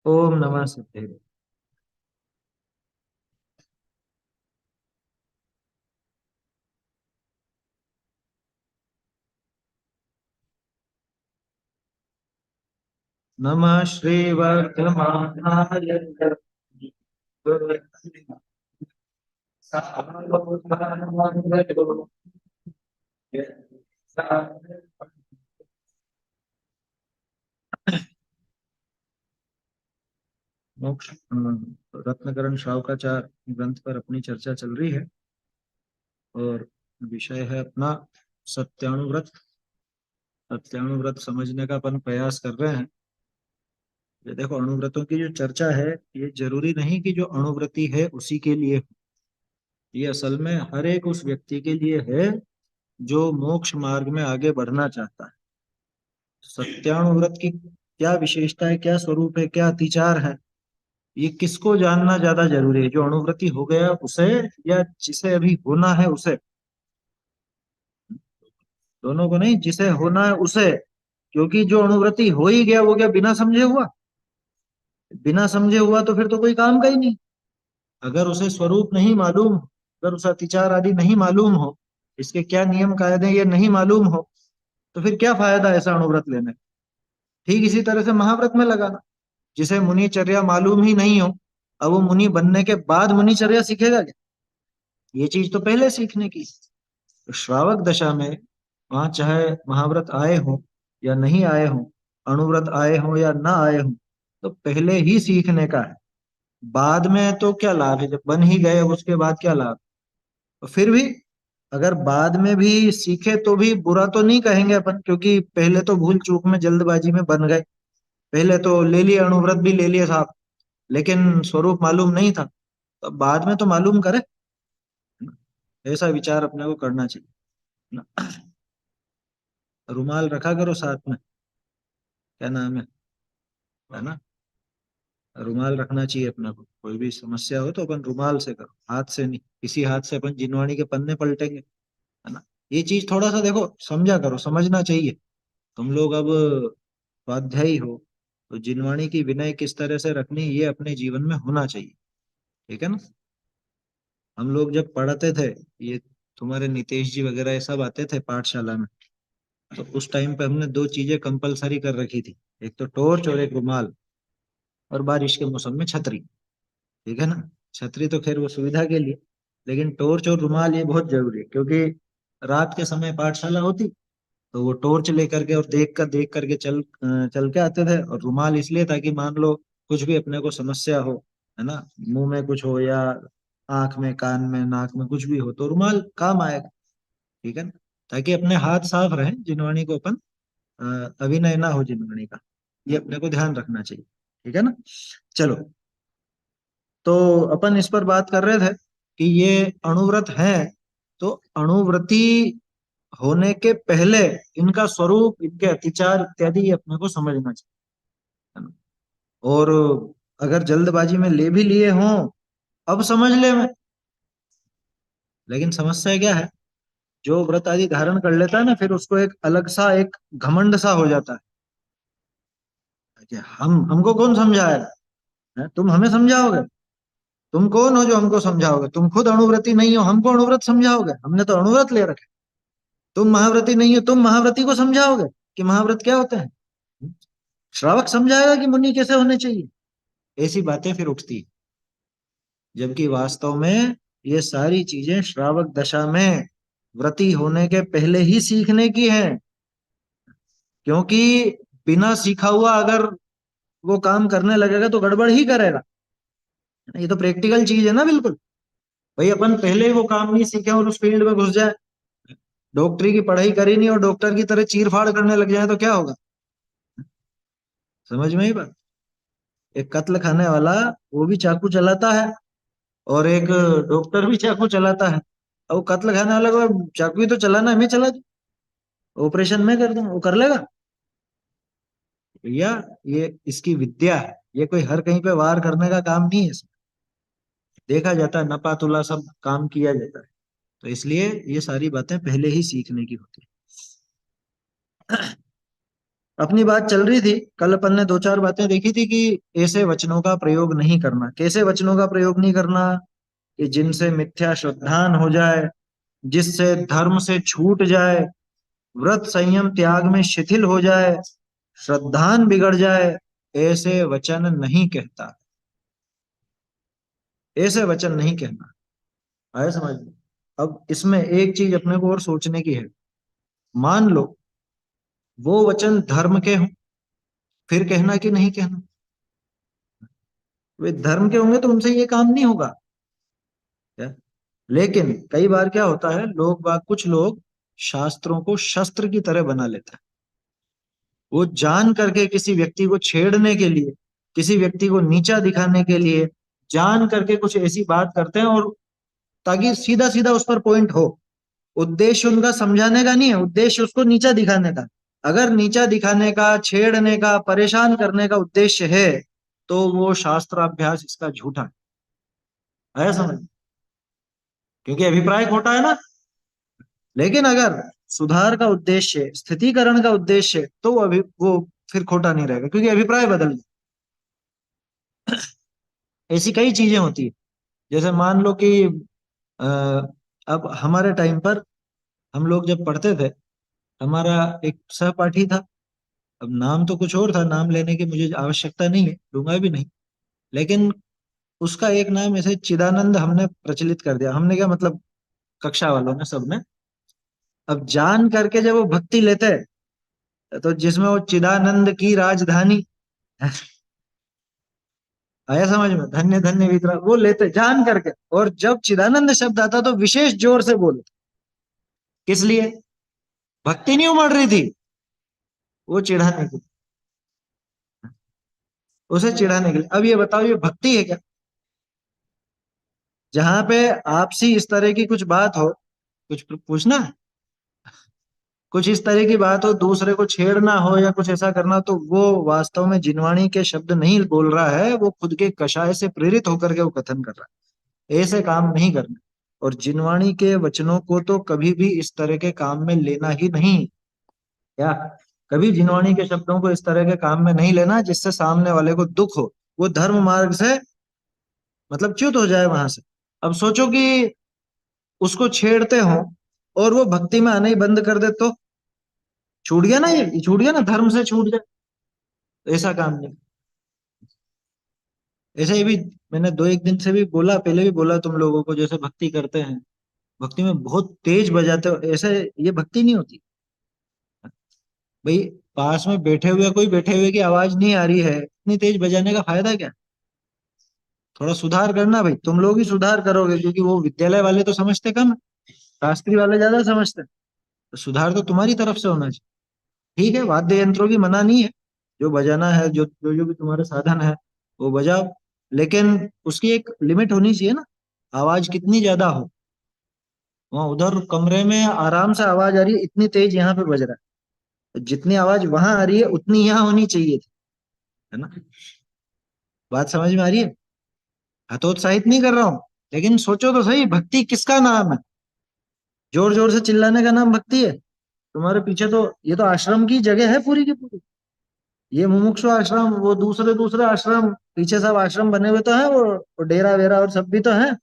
ओम नमः सिद्धे। नमः श्री वर्धमानाय मोक्ष रत्नकरण शावकाचार ग्रंथ पर अपनी चर्चा चल रही है। और विषय है अपना सत्यानुव्रत। सत्यानुव्रत समझने का अपन प्रयास कर रहे हैं। ये देखो, अणुव्रतों की जो चर्चा है, ये जरूरी नहीं कि जो अणुव्रती है उसी के लिए हो। ये असल में हर एक उस व्यक्ति के लिए है जो मोक्ष मार्ग में आगे बढ़ना चाहता है। सत्यानुव्रत की क्या विशेषता है, क्या स्वरूप है, क्या अतिचार है, ये किसको जानना ज्यादा जरूरी है? जो अणुव्रती हो गया उसे, या जिसे अभी होना है उसे? दोनों को नहीं, जिसे होना है उसे। क्योंकि जो अणुव्रती हो ही गया वो क्या बिना समझे हुआ? बिना समझे हुआ तो फिर तो कोई काम का ही नहीं। अगर उसे स्वरूप नहीं मालूम हो, अगर उसे अतिचार आदि नहीं मालूम हो, इसके क्या नियम कायदे ये नहीं मालूम हो, तो फिर क्या फायदा ऐसा अणुव्रत लेने का? ठीक इसी तरह से महाव्रत में लगाना। जिसे मुनिचर्या मालूम ही नहीं हो, अब वो मुनि बनने के बाद मुनिचर्या सीखेगा क्या? ये चीज तो पहले सीखने की। तो श्रावक दशा में वहां चाहे महाव्रत आए हो या नहीं आए हो, अणुव्रत आए हो या ना आए हो, तो पहले ही सीखने का है। बाद में तो क्या लाभ है? जब बन ही गए उसके बाद क्या लाभ? तो फिर भी अगर बाद में भी सीखे तो भी बुरा तो नहीं कहेंगे अपन, क्योंकि पहले तो भूल चूक में जल्दबाजी में बन गए। पहले तो ले लिए, अणुव्रत भी ले लिए साहब, लेकिन स्वरूप मालूम नहीं था। तो बाद में तो मालूम करे। ऐसा विचार अपने को करना चाहिए ना। रुमाल रखा करो साथ में, क्या नाम है ना? रुमाल रखना चाहिए अपने को। कोई भी समस्या हो तो अपन रुमाल से करो, हाथ से नहीं। इसी हाथ से अपन जिनवाणी के पन्ने पलटेंगे, है ना? ये चीज थोड़ा सा देखो, समझा करो, समझना चाहिए। तुम लोग अब स्वाध्यायी हो, तो जिनवाणी की विनय किस तरह से रखनी ये अपने जीवन में होना चाहिए। ठीक है ना? हम लोग जब पढ़ते थे, ये तुम्हारे नितेश जी वगैरह ये सब आते थे पाठशाला में, तो उस टाइम पे हमने दो चीजें कंपलसरी कर रखी थी। एक तो टॉर्च और एक रुमाल, और बारिश के मौसम में छतरी। ठीक है ना? छतरी तो खैर वो सुविधा के लिए, लेकिन टॉर्च और रुमाल ये बहुत जरूरी है। क्योंकि रात के समय पाठशाला होती, तो वो टॉर्च लेकर के और देख करके चल के आते थे। और रुमाल इसलिए ताकि मान लो कुछ भी अपने को समस्या हो, है ना, मुंह में कुछ हो या आंख में, कान में, नाक में कुछ भी हो, तो रुमाल काम आएगा। ठीक है ना? ताकि अपने हाथ साफ रहे, जिनवाणी को अपन अभिनय ना हो जिनवाणी का। ये अपने को ध्यान रखना चाहिए। ठीक है ना? चलो, तो अपन इस पर बात कर रहे थे कि ये अणुव्रत है, तो अणुव्रती होने के पहले इनका स्वरूप, इनके अतिचार इत्यादि ये अपने को समझना चाहिए, है ना? और अगर जल्दबाजी में ले भी लिए हों, अब समझ ले मैं। लेकिन समस्या क्या है? जो व्रत आदि धारण कर लेता है ना, फिर उसको एक अलग सा एक घमंड सा हो जाता है कि हमको कौन समझाएगा? तुम हमें समझाओगे? तुम कौन हो जो हमको समझाओगे? तुम खुद अणुव्रती नहीं हो, हमको अणुव्रत समझाओगे? हमने तो अणुव्रत ले रखे। तुम महाव्रती नहीं हो, तुम महाव्रती को समझाओगे कि महाव्रत क्या होते हैं? श्रावक समझाएगा कि मुनि कैसे होने चाहिए? ऐसी बातें फिर उठती है। जबकि वास्तव में ये सारी चीजें श्रावक दशा में व्रती होने के पहले ही सीखने की हैं। क्योंकि बिना सीखा हुआ अगर वो काम करने लगेगा तो गड़बड़ ही करेगा। ये तो प्रैक्टिकल चीज है ना, बिल्कुल। भाई अपन पहले ही वो काम नहीं सीखे और उस फील्ड में घुस जाए, डॉक्टरी की पढ़ाई करी नहीं और डॉक्टर की तरह चीर फाड़ करने लग जाए, तो क्या होगा? समझ में ही बात। एक कत्ल खाने वाला, वो भी चाकू चलाता है, और एक डॉक्टर भी चाकू चलाता है। अब वो कत्ल खाने वाला को चाकू ही तो चलाना है, मैं चला दूं, ऑपरेशन में कर दूं, वो कर लेगा? भैया, ये इसकी विद्या है। ये कोई हर कहीं पे वार करने का काम नहीं है इसमें। देखा जाता है, नपा तुला सब काम किया जाता है। तो इसलिए ये सारी बातें पहले ही सीखने की होती है। अपनी बात चल रही थी, कल अपन ने दो चार बातें देखी थी कि ऐसे वचनों का प्रयोग नहीं करना। कैसे वचनों का प्रयोग नहीं करना? कि जिनसे मिथ्या श्रद्धान हो जाए, जिससे धर्म से छूट जाए, व्रत संयम त्याग में शिथिल हो जाए, श्रद्धान बिगड़ जाए, ऐसे वचन नहीं कहता। ऐसे वचन नहीं कहना। आया समझ में? अब इसमें एक चीज अपने को और सोचने की है। मान लो वो वचन धर्म के हों, फिर कहना कि नहीं कहना? वे धर्म के होंगे तो उनसे ये काम नहीं होगा क्या? लेकिन कई बार क्या होता है, कुछ लोग शास्त्रों को शस्त्र की तरह बना लेते हैं। वो जान करके किसी व्यक्ति को छेड़ने के लिए, किसी व्यक्ति को नीचा दिखाने के लिए जान करके कुछ ऐसी बात करते हैं, और ताकि सीधा सीधा उस पर पॉइंट हो। उद्देश्य उनका समझाने का नहीं है, उद्देश्य उसको नीचा दिखाने का। अगर नीचा दिखाने का, छेड़ने का, परेशान करने का उद्देश्य है, तो वो शास्त्राभ्यास इसका झूठा है समझ? क्योंकि अभिप्राय खोटा है ना। लेकिन अगर सुधार का उद्देश्य, स्थितिकरण का उद्देश्य, तो वो फिर खोटा नहीं रहेगा, क्योंकि अभिप्राय बदल गया। ऐसी कई चीजें होती है। जैसे मान लो कि अ, अब हमारे टाइम पर हम लोग जब पढ़ते थे, हमारा एक सहपाठी था। अब नाम तो कुछ और था, नाम लेने की मुझे आवश्यकता नहीं है, लूंगा भी नहीं। लेकिन उसका एक नाम ऐसे चिदानंद हमने प्रचलित कर दिया। हमने क्या मतलब, कक्षा वालों ने, सबने। अब जान करके जब वो भक्ति लेते हैं, तो जिसमें वो चिदानंद की राजधानी आया समझ में, धन्य धन्य विद्रा, वो लेते जान करके। और जब चिदानंद शब्द आता तो विशेष जोर से बोले। किस लिए? भक्ति नहीं उमड़ रही थी, वो चिढ़ाने की, उसे चिढ़ाने के लिए। अब ये बताओ, ये भक्ति है क्या? जहां पे आपसी इस तरह की कुछ बात हो, कुछ पूछना है, कुछ इस तरह की बात हो, दूसरे को छेड़ना हो या कुछ ऐसा करना, तो वो वास्तव में जिनवाणी के शब्द नहीं बोल रहा है, वो खुद के कषाय से प्रेरित होकर के वो कथन कर रहा है। ऐसे काम नहीं करना। और जिनवाणी के वचनों को तो कभी भी इस तरह के काम में लेना ही नहीं। क्या? कभी जिनवाणी के शब्दों को इस तरह के काम में नहीं लेना जिससे सामने वाले को दुख हो, वो धर्म मार्ग से मतलब च्युत हो जाए वहां से। अब सोचो कि उसको छेड़ते हो और वो भक्ति में आना ही बंद कर दे, तो छूट गया ना, ये छूट गया ना, धर्म से छूट जाए। ऐसा काम नहीं। ऐसे ही भी मैंने दो एक दिन से भी बोला, पहले भी बोला तुम लोगों को, जैसे भक्ति करते हैं, भक्ति में बहुत तेज बजाते हो, ऐसे ये भक्ति नहीं होती भाई। पास में बैठे हुए, कोई बैठे हुए की आवाज नहीं आ रही है, इतनी तेज बजाने का फायदा क्या? थोड़ा सुधार करना भाई, तुम लोग ही सुधार करोगे, क्योंकि वो विद्यालय वाले तो समझते कम है, शास्त्री वाले ज्यादा समझते हैं। तो सुधार तो तुम्हारी तरफ से होना चाहिए। ठीक है, वाद्य यंत्रों की मना नहीं है, जो बजाना है, जो भी तुम्हारे साधन है, वो बजाओ। लेकिन उसकी एक लिमिट होनी चाहिए ना। आवाज कितनी ज्यादा हो, वहां उधर कमरे में आराम से आवाज आ रही है, इतनी तेज यहाँ पे बज रहा है, तो जितनी आवाज वहां आ रही है उतनी यहाँ होनी चाहिए थी, है ना? बात समझ में आ रही है? हतोत्साहित नहीं कर रहा हूँ, लेकिन सोचो तो सही, भक्ति किसका नाम है? जोर जोर से चिल्लाने का नाम भक्ति है? तुम्हारे पीछे तो, ये तो आश्रम की जगह है पूरी की पूरी। ये मुमुक्षु आश्रम, वो दूसरे दूसरे आश्रम, पीछे सब आश्रम बने हुए तो हैं, वो डेरा वेरा और सब भी तो हैं।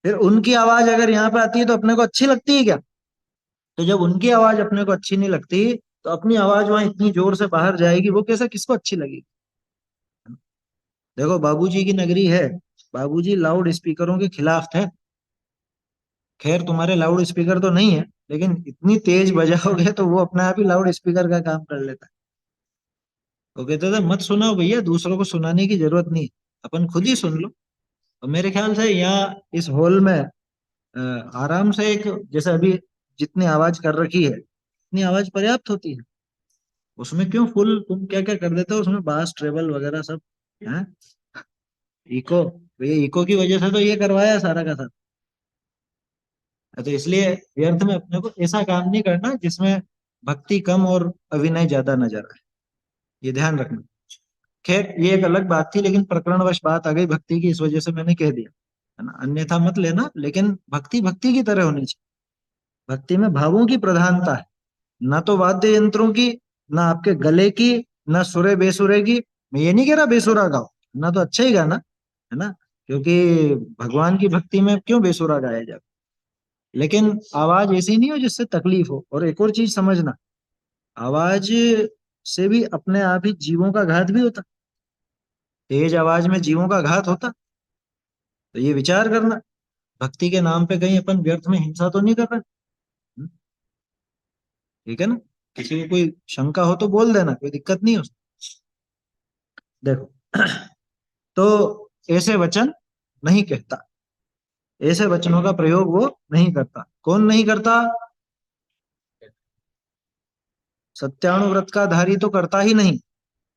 फिर उनकी आवाज अगर यहाँ पे आती है तो अपने को अच्छी लगती है क्या? तो जब उनकी आवाज अपने को अच्छी नहीं लगती, तो अपनी आवाज वहां इतनी जोर से बाहर जाएगी, वो कैसे, किसको अच्छी लगेगी? देखो, बाबूजी की नगरी है, बाबूजी लाउड स्पीकरों के खिलाफ थे। खैर तुम्हारे लाउड स्पीकर तो नहीं है, लेकिन इतनी तेज बजाओगे तो वो अपने आप ही लाउड स्पीकर का काम कर लेता है। वो कहते थे मत सुनाओ भैया, दूसरों को सुनाने की जरूरत नहीं, अपन खुद ही सुन लो। और मेरे ख्याल से यहाँ इस हॉल में आराम से एक, जैसे अभी जितनी आवाज कर रखी है, इतनी आवाज पर्याप्त होती है। उसमें क्यों फुल तुम क्या क्या कर देते हो, उसमें बास ट्रेबल वगैरह सब है, इको। ये इको की वजह से तो ये करवाया है सारा का सारा। तो इसलिए व्यर्थ में अपने को ऐसा काम नहीं करना जिसमें भक्ति कम और अभिनय ज्यादा नजर आए। ये ध्यान रखना। खैर ये एक अलग बात थी, लेकिन प्रकरणवश बात आ गई भक्ति की, इस वजह से मैंने कह दिया, है ना? अन्यथा मत लेना, लेकिन भक्ति भक्ति की तरह होनी चाहिए। भक्ति में भावों की प्रधानता है, ना तो वाद्य यंत्रों की, ना आपके गले की, ना सुरे बेसुरे की। मैं ये नहीं कह रहा बेसुरा गाओ, ना तो अच्छा ही गाना है ना, क्योंकि भगवान की भक्ति में क्यों बेसुरा गाया जाए। लेकिन आवाज ऐसी नहीं हो जिससे तकलीफ हो। और एक और चीज समझना, आवाज से भी अपने आप ही जीवों का घात भी होता। तेज आवाज में जीवों का घात होता। तो ये विचार करना, भक्ति के नाम पे कहीं अपन व्यर्थ में हिंसा तो नहीं कर रहे। हम्म, ठीक है ना। किसी को कोई शंका हो तो बोल देना, कोई दिक्कत नहीं है उसमें। देखो तो ऐसे वचन नहीं कहता, ऐसे वचनों का प्रयोग वो नहीं करता। कौन नहीं करता? सत्यानुव्रत का धारी तो करता ही नहीं,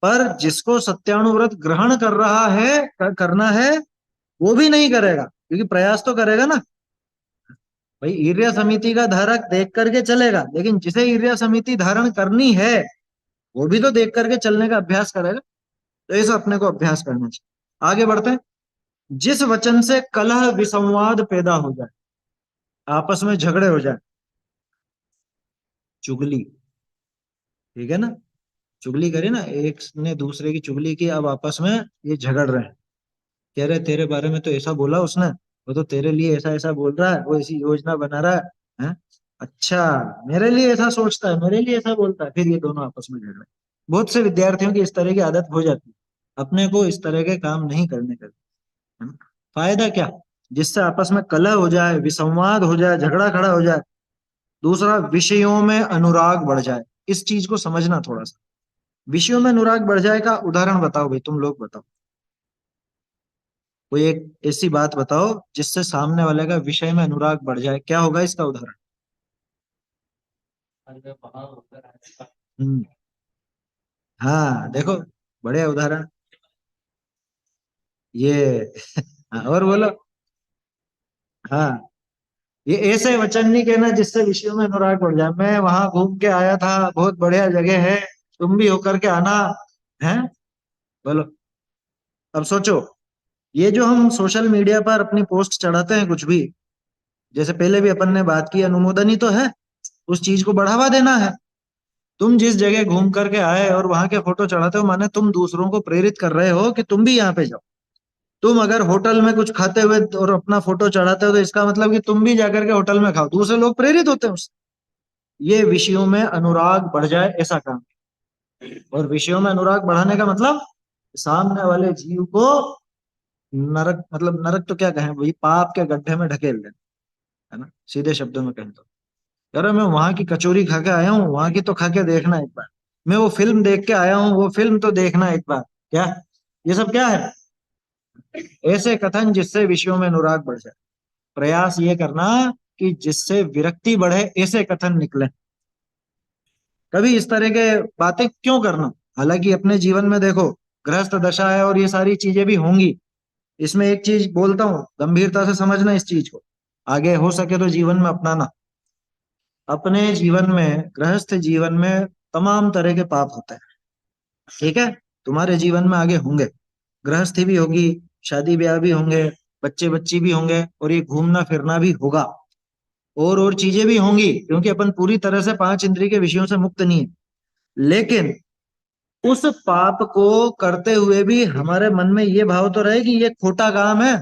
पर जिसको सत्यानुव्रत ग्रहण कर रहा है, करना है, वो भी नहीं करेगा, क्योंकि प्रयास तो करेगा ना। भाई ईर्ष्या समिति का धारक देख करके चलेगा, लेकिन जिसे ईर्ष्या समिति धारण करनी है वो भी तो देख करके चलने का अभ्यास करेगा। तो ऐसा अपने को अभ्यास करना चाहिए। आगे बढ़ते हैं। जिस वचन से कलह विसंवाद पैदा हो जाए, आपस में झगड़े हो जाए, चुगली, ठीक है ना, चुगली करे ना, एक ने दूसरे की चुगली की, अब आपस में ये झगड़ रहे हैं। कह रहे तेरे बारे में तो ऐसा बोला उसने, वो तो तेरे लिए ऐसा ऐसा बोल रहा है, वो ऐसी योजना बना रहा है, हैं? अच्छा, मेरे लिए ऐसा सोचता है, मेरे लिए ऐसा बोलता है, फिर ये दोनों आपस में झगड़े। बहुत से विद्यार्थियों की इस तरह की आदत हो जाती है। अपने को इस तरह के काम नहीं करने का, है ना? फायदा क्या? जिससे आपस में कलह हो जाए, विसंवाद हो जाए, झगड़ा खड़ा हो जाए। दूसरा, विषयों में अनुराग बढ़ जाए। इस चीज को समझना थोड़ा सा। विषयों में अनुराग बढ़ जाए का उदाहरण बताओ भाई, तुम लोग बताओ। कोई एक ऐसी बात बताओ जिससे सामने वाले का विषय में अनुराग बढ़ जाए, क्या होगा इसका उदाहरण? हम्म। हाँ देखो, बढ़िया उदाहरण ये। हाँ, और बोलो। हाँ, ये ऐसे वचन नहीं कहना जिससे विषयों में अनुराग बढ़ जाए। मैं वहां घूम के आया था, बहुत बढ़िया जगह है, तुम भी होकर के आना, है। बोलो। अब सोचो, ये जो हम सोशल मीडिया पर अपनी पोस्ट चढ़ाते हैं कुछ भी, जैसे पहले भी अपन ने बात की, अनुमोदन ही तो है, उस चीज को बढ़ावा देना है। तुम जिस जगह घूम करके आए और वहां के फोटो चढ़ाते हो, माने तुम दूसरों को प्रेरित कर रहे हो कि तुम भी यहाँ पे जाओ। तुम अगर होटल में कुछ खाते हुए और अपना फोटो चढ़ाते हो, तो इसका मतलब कि तुम भी जाकर के होटल में खाओ, दूसरे लोग प्रेरित होते हैं उससे। ये विषयों में अनुराग बढ़ जाए, ऐसा काम। और विषयों में अनुराग बढ़ाने का मतलब सामने वाले जीव को नरक, मतलब नरक तो क्या कहें, वही पाप के गड्ढे में ढकेल देना, है ना, सीधे शब्दों में कहें तो। यार मैं वहां की कचौरी खा के आया हूँ, वहां की तो खा के देखना एक बार। मैं वो फिल्म देख के आया हूँ, वो फिल्म तो देखना एक बार। क्या ये सब क्या है? ऐसे कथन जिससे विषयों में अनुराग बढ़ जाए। प्रयास ये करना कि जिससे विरक्ति बढ़े, ऐसे कथन निकले। कभी इस तरह के बातें क्यों करना? हालांकि अपने जीवन में देखो, गृहस्थ दशा है और ये सारी चीजें भी होंगी। इसमें एक चीज बोलता हूँ, गंभीरता से समझना इस चीज को, आगे हो सके तो जीवन में अपनाना। अपने जीवन में, गृहस्थ जीवन में तमाम तरह के पाप होते हैं, ठीक है। तुम्हारे जीवन में आगे होंगे, गृहस्थी भी होगी, शादी ब्याह भी होंगे, बच्चे बच्ची भी होंगे, और ये घूमना फिरना भी होगा, और चीजें भी होंगी, क्योंकि अपन पूरी तरह से पांच इंद्रिय के विषयों से मुक्त नहीं है। लेकिन उस पाप को करते हुए भी हमारे मन में ये भाव तो रहे कि ये खोटा काम है,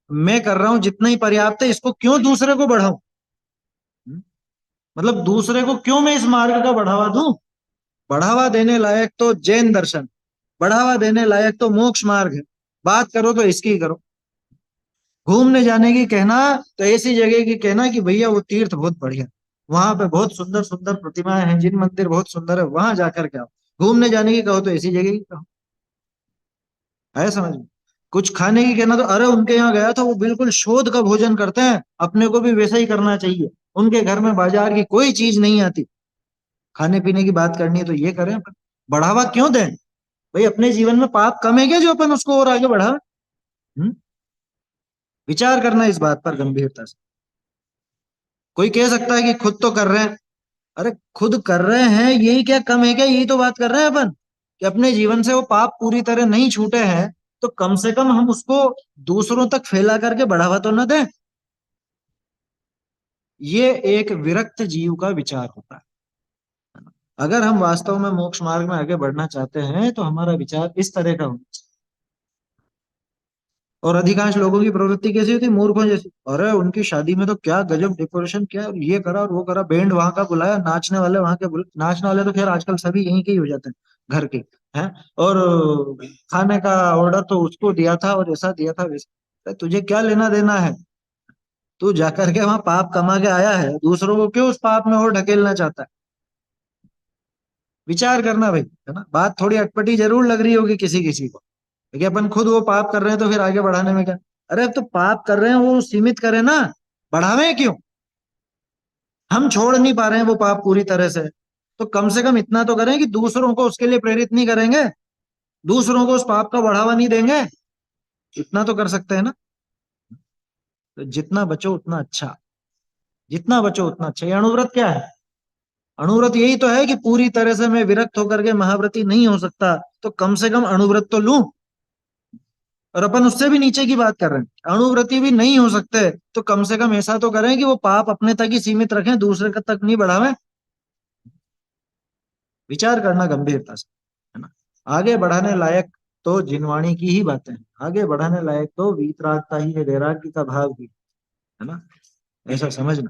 मैं कर रहा हूं जितना ही पर्याप्त है, इसको क्यों दूसरे को बढ़ाऊं। हम्म? मतलब दूसरे को क्यों मैं इस मार्ग का बढ़ावा दूं? बढ़ावा देने लायक तो जैन दर्शन, बढ़ावा देने लायक तो मोक्ष मार्ग है। बात करो तो इसकी ही करो। घूमने जाने की कहना, तो ऐसी जगह की कहना कि भैया वो तीर्थ बहुत बढ़िया, वहां पे बहुत सुंदर सुंदर प्रतिमाएं हैं, जिन मंदिर बहुत सुंदर है, वहां जाकर के आओ। घूमने जाने की कहो तो ऐसी जगह की कहो। है समझ में? कुछ खाने की कहना, तो अरे उनके यहाँ गया था, वो बिल्कुल शोध का भोजन करते हैं, अपने को भी वैसा ही करना चाहिए। उनके घर में बाजार की कोई चीज नहीं आती। खाने पीने की बात करनी है तो ये करें अपन। बढ़ावा क्यों दें? भाई अपने जीवन में पाप कम है क्या जो अपन उसको और आगे बढ़ा? विचार करना इस बात पर गंभीरता से। कोई कह सकता है कि खुद तो कर रहे हैं। अरे खुद कर रहे हैं, यही क्या कम है क्या? यही तो बात कर रहे हैं अपन, कि अपने जीवन से वो पाप पूरी तरह नहीं छूटे हैं, तो कम से कम हम उसको दूसरों तक फैला करके बढ़ावा तो न दें। ये एक विरक्त जीव का विचार होता है। अगर हम वास्तव में मोक्ष मार्ग में आगे बढ़ना चाहते हैं तो हमारा विचार इस तरह का होना चाहिए। और अधिकांश लोगों की प्रवृत्ति कैसी होती है, मूर्खों जैसी। अरे उनकी शादी में तो क्या गजब डेकोरेशन किया, और ये करा और वो करा, बैंड वहां का बुलाया, नाचने वाले वहां के बुलाए। नाचने वाले तो खैर आजकल सभी यहीं के ही हो जाते हैं, घर के हैं। और खाने का ऑर्डर तो उसको दिया था और ऐसा दिया था वैसा। अरे तुझे क्या लेना देना है? तू जाकर के वहां पाप कमा के आया है, दूसरों को क्यों उस पाप में और ढकेलना चाहता है? विचार करना भाई, है ना। बात थोड़ी अटपटी जरूर लग रही होगी किसी किसी को, लेकिन अपन खुद वो पाप कर रहे हैं तो फिर आगे बढ़ाने में क्या? अरे अब तो पाप कर रहे हैं वो सीमित करें ना, बढ़ावे क्यों? हम छोड़ नहीं पा रहे हैं वो पाप पूरी तरह से, तो कम से कम इतना तो करें कि दूसरों को उसके लिए प्रेरित नहीं करेंगे, दूसरों को उस पाप का बढ़ावा नहीं देंगे। इतना तो कर सकते हैं ना। तो जितना बचो उतना अच्छा, जितना बचो उतना अच्छा। ये अणुव्रत क्या है? अणुव्रत यही तो है कि पूरी तरह से मैं विरक्त होकर के महाव्रती नहीं हो सकता, तो कम से कम अणुव्रत तो लूं। और अपन उससे भी नीचे की बात कर रहे हैं, अणुव्रती भी नहीं हो सकते तो कम से कम ऐसा तो करें कि वो पाप अपने तक ही सीमित रखें, दूसरे का तक नहीं बढ़ावें। विचार करना गंभीरता से, है ना। आगे बढ़ाने लायक तो जिनवाणी की ही बातें हैं, आगे बढ़ाने लायक तो वीतरागता ही है, वैराग्य का भाव ही, है ना। ऐसा समझना,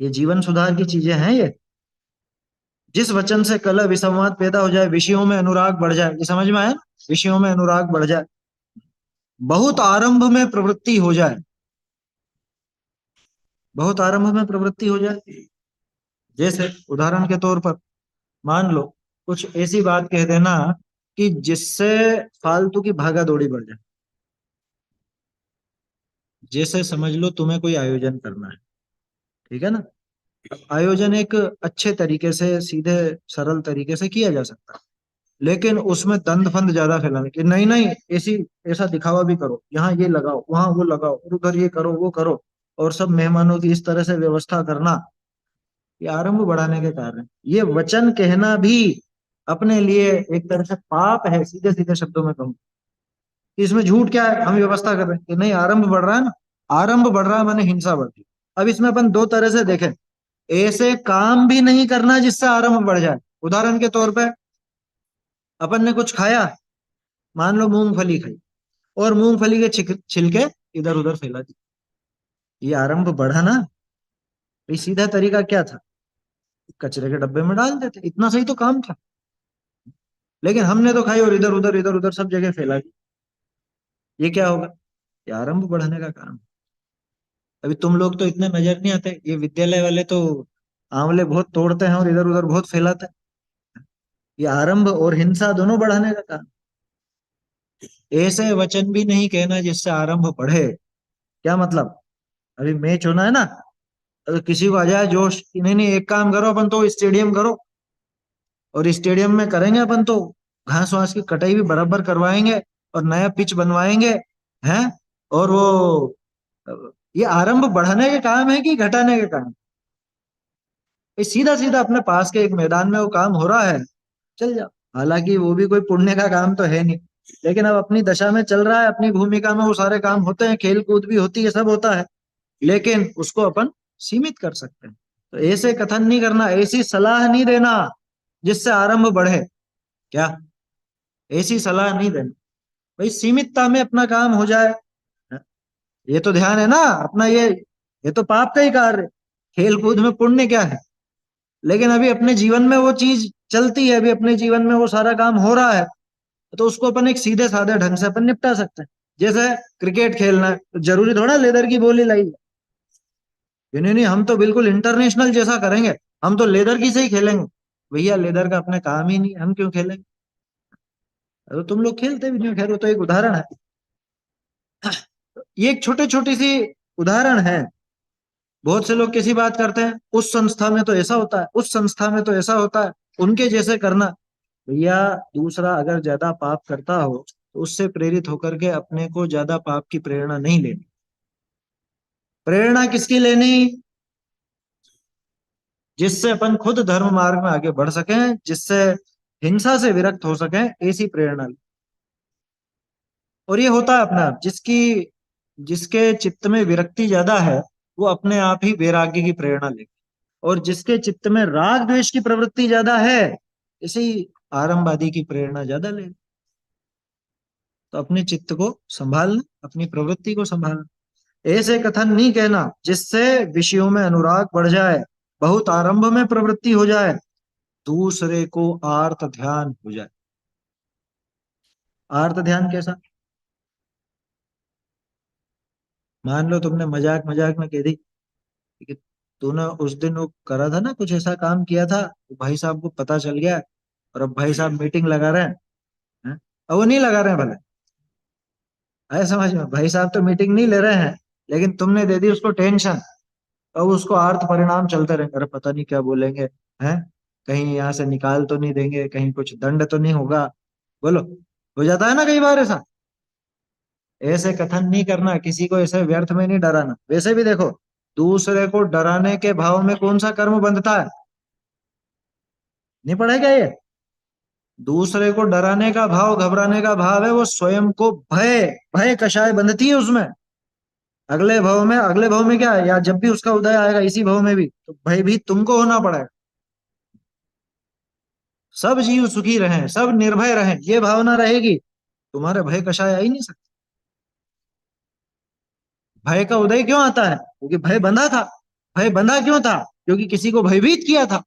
ये जीवन सुधार की चीजें हैं ये। जिस वचन से कलह विसंवाद पैदा हो जाए, विषयों में अनुराग बढ़ जाए, ये समझ में आया ना? विषयों में अनुराग बढ़ जाए, बहुत आरंभ में प्रवृत्ति हो जाए, बहुत आरंभ में प्रवृत्ति हो जाए। जैसे उदाहरण के तौर पर मान लो कुछ ऐसी बात कह देना कि जिससे फालतू की भागा दौड़ी बढ़ जाए। जैसे समझ लो तुम्हें कोई आयोजन करना है, ठीक है ना। आयोजन एक अच्छे तरीके से, सीधे सरल तरीके से किया जा सकता है, लेकिन उसमें दंड फंद ज्यादा फैलाने की नहीं, नहीं ऐसी, ऐसा दिखावा भी करो, यहाँ ये लगाओ वहां वो लगाओ और उधर ये करो वो करो, और सब मेहमानों की इस तरह से व्यवस्था करना, ये आरंभ बढ़ाने के कारण है। ये वचन कहना भी अपने लिए एक तरह से पाप है, सीधे सीधे शब्दों में कहूँ कि इसमें झूठ क्या है, हम व्यवस्था कर रहे हैं कि नहीं, आरंभ बढ़ रहा है ना। आरंभ बढ़ रहा है माने हिंसा बढ़ रही है। अब इसमें अपन दो तरह से देखें, ऐसे काम भी नहीं करना जिससे आरंभ बढ़ जाए। उदाहरण के तौर पे अपन ने कुछ खाया, मान लो मूंगफली खाई, और मूंगफली के छिलके इधर उधर फैला दी, ये आरंभ बढ़ा ना। ये सीधा तरीका क्या था? कचरे के डब्बे में डाल देते, इतना सही तो काम था। लेकिन हमने तो खाई और इधर उधर सब जगह फैला दी, ये क्या होगा? ये आरंभ बढ़ाने का काम। अभी तुम लोग तो इतने नजर नहीं आते, ये विद्यालय वाले तो आंवले बहुत तोड़ते हैं और इधर उधर बहुत फैलाते हैं। ये आरंभ और हिंसा दोनों बढ़ाने का काम। ऐसे वचन भी नहीं कहना जिससे आरंभ बढ़े। क्या मतलब? अभी मैच होना है ना, अगर किसी को आ जाए जोश कि नहीं नहीं एक काम करो, अपन तो स्टेडियम करो, और स्टेडियम में करेंगे अपन तो घास वास की कटाई भी बराबर करवाएंगे और नया पिच बनवाएंगे, हैं। और वो, ये आरंभ बढ़ाने के काम है कि घटाने के काम? ये सीधा सीधा अपने पास के एक मैदान में वो काम हो रहा है, चल जाओ। हालांकि वो भी कोई पुण्य का काम तो है नहीं, लेकिन अब अपनी दशा में चल रहा है, अपनी भूमिका में वो सारे काम होते हैं, खेल कूद भी होती है, सब होता है, लेकिन उसको अपन सीमित कर सकते हैं। तो ऐसे कथन नहीं करना, ऐसी सलाह नहीं देना जिससे आरंभ बढ़े। क्या? ऐसी सलाह नहीं देना भाई, सीमितता में अपना काम हो जाए। ये तो ध्यान है ना अपना, ये तो पाप का ही कार्य है। खेल कूद में पुण्य क्या है? लेकिन अभी अपने जीवन में वो चीज चलती है, अभी अपने जीवन में वो सारा काम हो रहा है, तो उसको अपन एक सीधे साधे ढंग से अपन निपटा सकते हैं। जैसे क्रिकेट खेलना है, तो जरूरी थोड़ा लेदर की बोली लाई है। नहीं नहीं, हम तो बिल्कुल इंटरनेशनल जैसा करेंगे, हम तो लेदर की से ही खेलेंगे। भैया लेदर का अपने काम ही नहीं, हम क्यों खेलेंगे? तो तुम लोग खेलते भी नहीं हो, खैर वो तो एक उदाहरण है। ये एक छोटी छोटी सी उदाहरण है। बहुत से लोग कैसी बात करते हैं, उस संस्था में तो ऐसा होता है, उस संस्था में तो ऐसा होता है, उनके जैसे करना। भैया दूसरा अगर ज्यादा पाप करता हो तो उससे प्रेरित होकर के अपने को ज्यादा पाप की प्रेरणा नहीं लेनी। प्रेरणा किसकी लेनी? जिससे अपन खुद धर्म मार्ग में आगे बढ़ सकें, जिससे हिंसा से विरक्त हो सकें, ऐसी प्रेरणा ली। और ये होता है अपना आप, जिसके चित्त में विरक्ति ज्यादा है वो अपने आप ही वैराग्य की प्रेरणा लेगा। और जिसके चित्त में राग द्वेष की प्रवृत्ति ज्यादा है, इसी आरंभवादी की प्रेरणा ज्यादा ले। तो अपने चित्त को संभालना, अपनी प्रवृत्ति को संभालना। ऐसे कथन नहीं कहना जिससे विषयों में अनुराग बढ़ जाए, बहुत आरंभ में प्रवृत्ति हो जाए, दूसरे को आर्त ध्यान हो जाए। आर्त ध्यान कैसा? मान लो तुमने मजाक मजाक में कह दी कि तूने उस दिन वो करा था ना, कुछ ऐसा काम किया था, तो भाई साहब को पता चल गया, और अब भाई साहब मीटिंग लगा रहे हैं। अब वो नहीं लगा रहे हैं भले, आए समझ में, भाई साहब तो मीटिंग नहीं ले रहे हैं, लेकिन तुमने दे दी उसको टेंशन। अब उसको अर्थ परिणाम चलते रहेंगे, अरे पता नहीं क्या बोलेंगे, हैं, कहीं यहाँ से निकाल तो नहीं देंगे, कहीं कुछ दंड तो नहीं होगा। बोलो, हो जाता है ना कई बार ऐसा। ऐसे कथन नहीं करना, किसी को ऐसे व्यर्थ में नहीं डराना। वैसे भी देखो, दूसरे को डराने के भाव में कौन सा कर्म बंधता है? नहीं पढ़ेगा ये? दूसरे को डराने का भाव, घबराने का भाव है, वो स्वयं को भय, भय कषाय बंधती है उसमें। अगले भाव में क्या है, या जब भी उसका उदय आएगा इसी भाव में भी, तो भयभीत तुमको होना पड़ेगा। सब जीव सुखी रहें, सब निर्भय रहें, ये भावना रहेगी, तुम्हारे भय कषाय आ ही नहीं सकते। भय का उदय क्यों आता है? क्योंकि भय बंधा था। भय बंधा क्यों था? क्योंकि किसी को भयभीत किया था,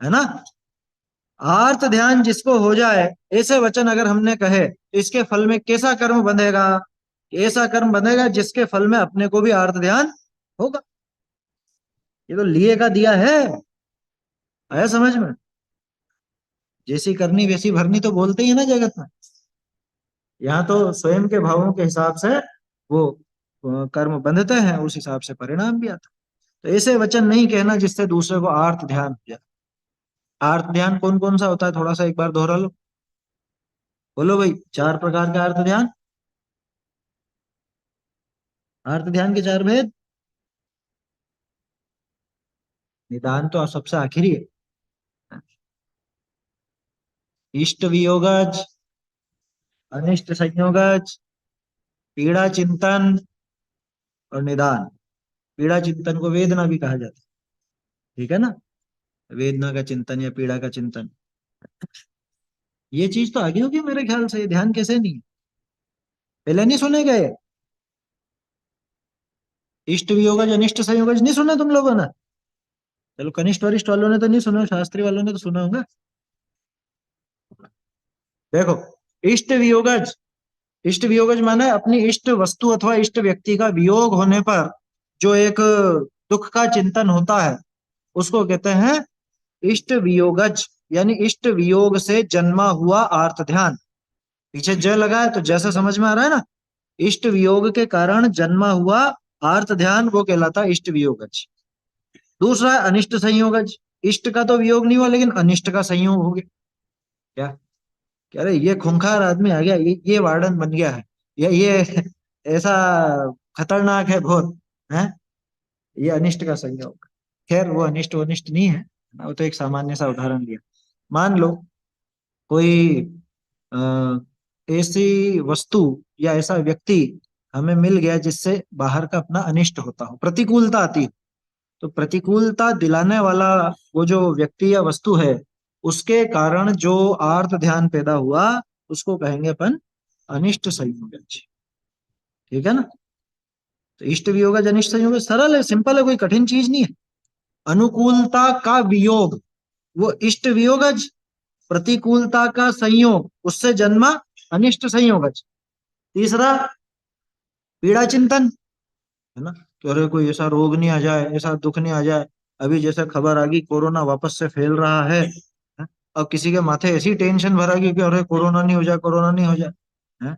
है ना। आर्त ध्यान जिसको हो जाए, ऐसे वचन अगर हमने कहे तो इसके फल में कैसा कर्म बंधेगा? ऐसा कर्म बंधेगा जिसके फल में अपने को भी आर्त ध्यान होगा। ये तो लिए का दिया है, आया समझ में। जैसी करनी वैसी भरनी तो बोलते ही है ना जगत में। यहाँ तो स्वयं के भावों के हिसाब से वो कर्म बंधते हैं, उस हिसाब से परिणाम भी आता है। तो ऐसे वचन नहीं कहना जिससे दूसरे को आर्त ध्यान हो जाए। आर्त ध्यान कौन कौन सा होता है, थोड़ा सा एक बार दोहरा लो। बोलो भाई, 4 प्रकार का अर्थ ध्यान। अर्थ ध्यान के 4 भेद। निदान तो सबसे आखिरी है। इष्ट वियोगज, अनिष्ट संयोगज, पीड़ा चिंतन और निदान। पीड़ा चिंतन को वेदना भी कहा जाता है, ठीक है ना। वेदना का चिंतन या पीड़ा का चिंतन, ये चीज तो आगे होगी मेरे ख्याल से। ये ध्यान कैसे नहीं है? पहले नहीं सुने गए? इष्ट वियोगज अनिष्ट संयोगज नहीं सुना तुम लोगों ने? चलो, कनिष्ठ वरिष्ठ वालों ने तो नहीं सुना, शास्त्री वालों ने तो सुना होगा। देखो, इष्ट वियोगज, इष्ट वियोगज माने अपनी इष्ट वस्तु अथवा इष्ट व्यक्ति का वियोग होने पर जो एक दुख का चिंतन होता है, उसको कहते हैं इष्ट वियोगज। यानी इष्ट वियोग से जन्मा हुआ आर्त ध्यान। पीछे ज लगा है तो जैसा समझ में आ रहा है ना। इष्ट वियोग के कारण जन्मा हुआ आर्त ध्यान, वो कहलाता है इष्ट वियोगज। दूसरा है अनिष्ट संयोगज। इष्ट का तो वियोग नहीं हुआ, लेकिन अनिष्ट का संयोग हो गया। क्या? कह रहे ये खूंखार आदमी आ गया, ये वार्डन बन गया है, ये ऐसा खतरनाक है बहुत, है। ये अनिष्ट का संयोग। खैर वो अनिष्ट अनिष्ट नहीं है ना, वो तो एक सामान्य सा उदाहरण दिया। मान लो कोई अ, ऐसी वस्तु या ऐसा व्यक्ति हमें मिल गया जिससे बाहर का अपना अनिष्ट होता हो, प्रतिकूलता आती हो। तो प्रतिकूलता दिलाने वाला वो जो व्यक्ति या वस्तु है, उसके कारण जो आर्त ध्यान पैदा हुआ, उसको कहेंगे अपन अनिष्ट संयोग। ठीक है ना। तो इष्ट वियोग अनिष्ट संयोग सरल है, सिंपल है, कोई कठिन चीज नहीं है। अनुकूलता का वियोग वो इष्ट वियोगज, प्रतिकूलता का संयोग उससे जन्मा अनिष्ट संयोगज। तीसरा पीड़ा चिंतन, है ना, कि अरे कोई ऐसा रोग नहीं आ जाए, ऐसा दुख नहीं आ जाए। अभी जैसे खबर आ गई कोरोना वापस से फैल रहा है, हैं? अब किसी के माथे ऐसी टेंशन भरा गई कि अरे कोरोना नहीं हो जाए, कोरोना नहीं हो जाए, हैं?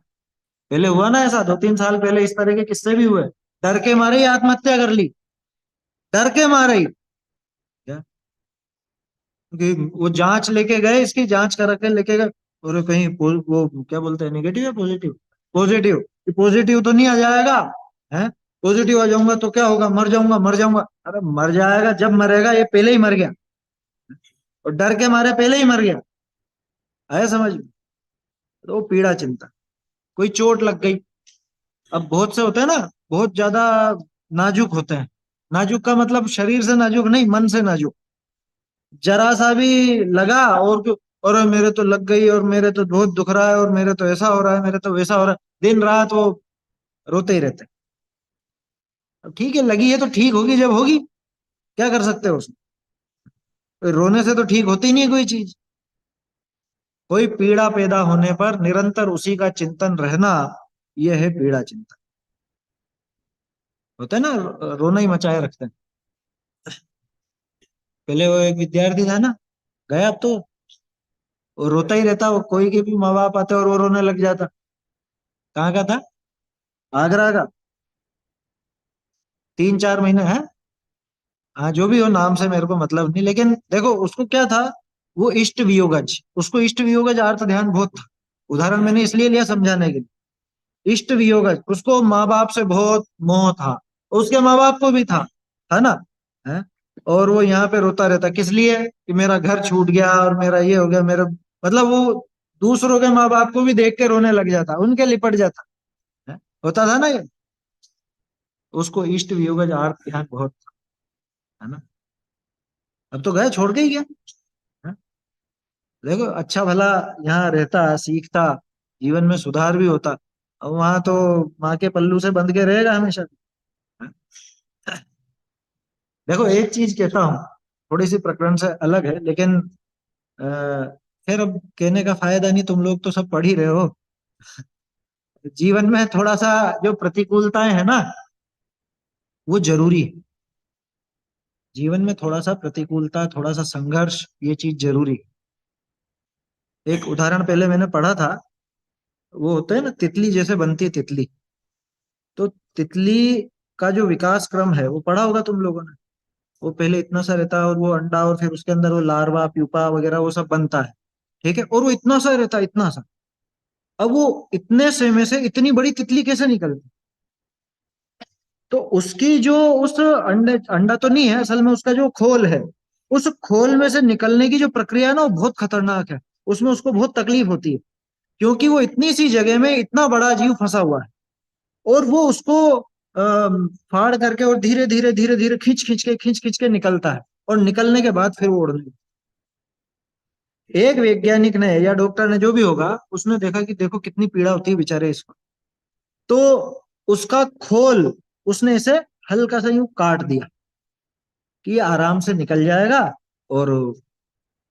पहले हुआ ना ऐसा, 2-3 साल पहले इस तरह के किस्से भी हुए। डर के मारे ही आत्महत्या कर ली, डर के मारे ही। क्या? क्योंकि वो जांच लेके गए, इसकी जांच करा के लेके गए, और कहीं वो क्या बोलते हैं, नेगेटिव या पॉजिटिव, पॉजिटिव, पॉजिटिव तो नहीं आ जाएगा, है। पॉजिटिव आ जाऊंगा तो क्या होगा, मर जाऊंगा, मर जाऊंगा। अरे मर जाएगा, जब मरेगा ये पहले ही मर गया, और डर के मारे पहले ही मर गया। आया समझ में। तो वो पीड़ा चिंता। कोई चोट लग गई, अब बहुत से होते हैं ना, बहुत ज्यादा नाजुक होते हैं, नाजुक का मतलब शरीर से नाजुक नहीं, मन से नाजुक। जरा सा भी लगा और क्यों, और मेरे तो लग गई, और मेरे तो बहुत दुख रहा है, और मेरे तो ऐसा हो रहा है, मेरे तो वैसा हो रहा है, दिन रात वो रोते ही रहते हैं। अब ठीक है, लगी है तो ठीक होगी जब होगी, क्या कर सकते हो उसमें। रोने से तो ठीक होती नहीं है कोई चीज। कोई पीड़ा पैदा होने पर निरंतर उसी का चिंतन रहना, यह है पीड़ा चिंतन। होता है ना, रोना ही मचाए रखते हैं। पहले वो एक विद्यार्थी था ना, गया तो वो रोता ही रहता, वो कोई के भी माँ बाप आते और वो रोने लग जाता। कहाँ का था? आगरा का। 3-4 महीने है। हाँ, जो भी हो, नाम से मेरे को मतलब नहीं, लेकिन देखो उसको क्या था, वो इष्ट वियोगज, उसको इष्ट वियोगज अर्थ ध्यान बहुत था। उदाहरण मैंने इसलिए लिया समझाने के लिए। इष्ट वियोगज, उसको माँ बाप से बहुत मोह था, उसके माँ बाप को भी था ना, है। और वो यहाँ पे रोता रहता किस लिए, कि मेरा घर छूट गया और मेरा ये हो गया, मेरा मतलब वो दूसरों के माँ बाप को भी देख के रोने लग जाता, उनके लिपट जाता है? होता था ना ये। उसको इष्ट वियोगज अर्थ ध्यान बहुत था, है ना। अब तो गया, छोड़ के ही गया, है? देखो अच्छा भला यहाँ रहता, सीखता, जीवन में सुधार भी होता। अब वहां तो माँ के पल्लू से बंध के रहेगा हमेशा, है? देखो एक चीज कहता हूँ, थोड़ी सी प्रकरण से अलग है, लेकिन अ, खैर अब कहने का फायदा नहीं, तुम लोग तो सब पढ़ ही रहे हो। जीवन में थोड़ा सा जो प्रतिकूलताएं है ना, वो जरूरी है। जीवन में थोड़ा सा प्रतिकूलता, थोड़ा सा संघर्ष, ये चीज जरूरी है। एक उदाहरण पहले मैंने पढ़ा था, वो होता है ना तितली जैसे बनती है तितली। तो तितली का जो विकास क्रम है वो पढ़ा होगा तुम लोगों ने। वो पहले इतना सा रहता है, और वो अंडा, और फिर उसके अंदर वो लार्वा प्यूपा वगैरह वो सब बनता है। ठीक है, और वो इतना सा रहता है, इतना सा। अब वो इतने से में से इतनी बड़ी तितली कैसे निकलती? तो उसकी जो उस अंडे, अंडा तो नहीं है असल में, उसका जो खोल है, उस खोल में से निकलने की जो प्रक्रिया है ना, वो बहुत खतरनाक है। उसमें उसको बहुत तकलीफ होती है, क्योंकि वो इतनी सी जगह में इतना बड़ा जीव फंसा हुआ है, और वो उसको फाड़ करके और धीरे धीरे धीरे धीरे खींच खींच के निकलता है, और निकलने के बाद फिर वो उड़ने लगता है। एक वैज्ञानिक ने या डॉक्टर ने जो भी होगा, उसने देखा कि देखो कितनी पीड़ा होती है बेचारे इसको। तो उसका खोल उसने इसे हल्का सा यूं काट दिया, कि ये आराम से निकल जाएगा और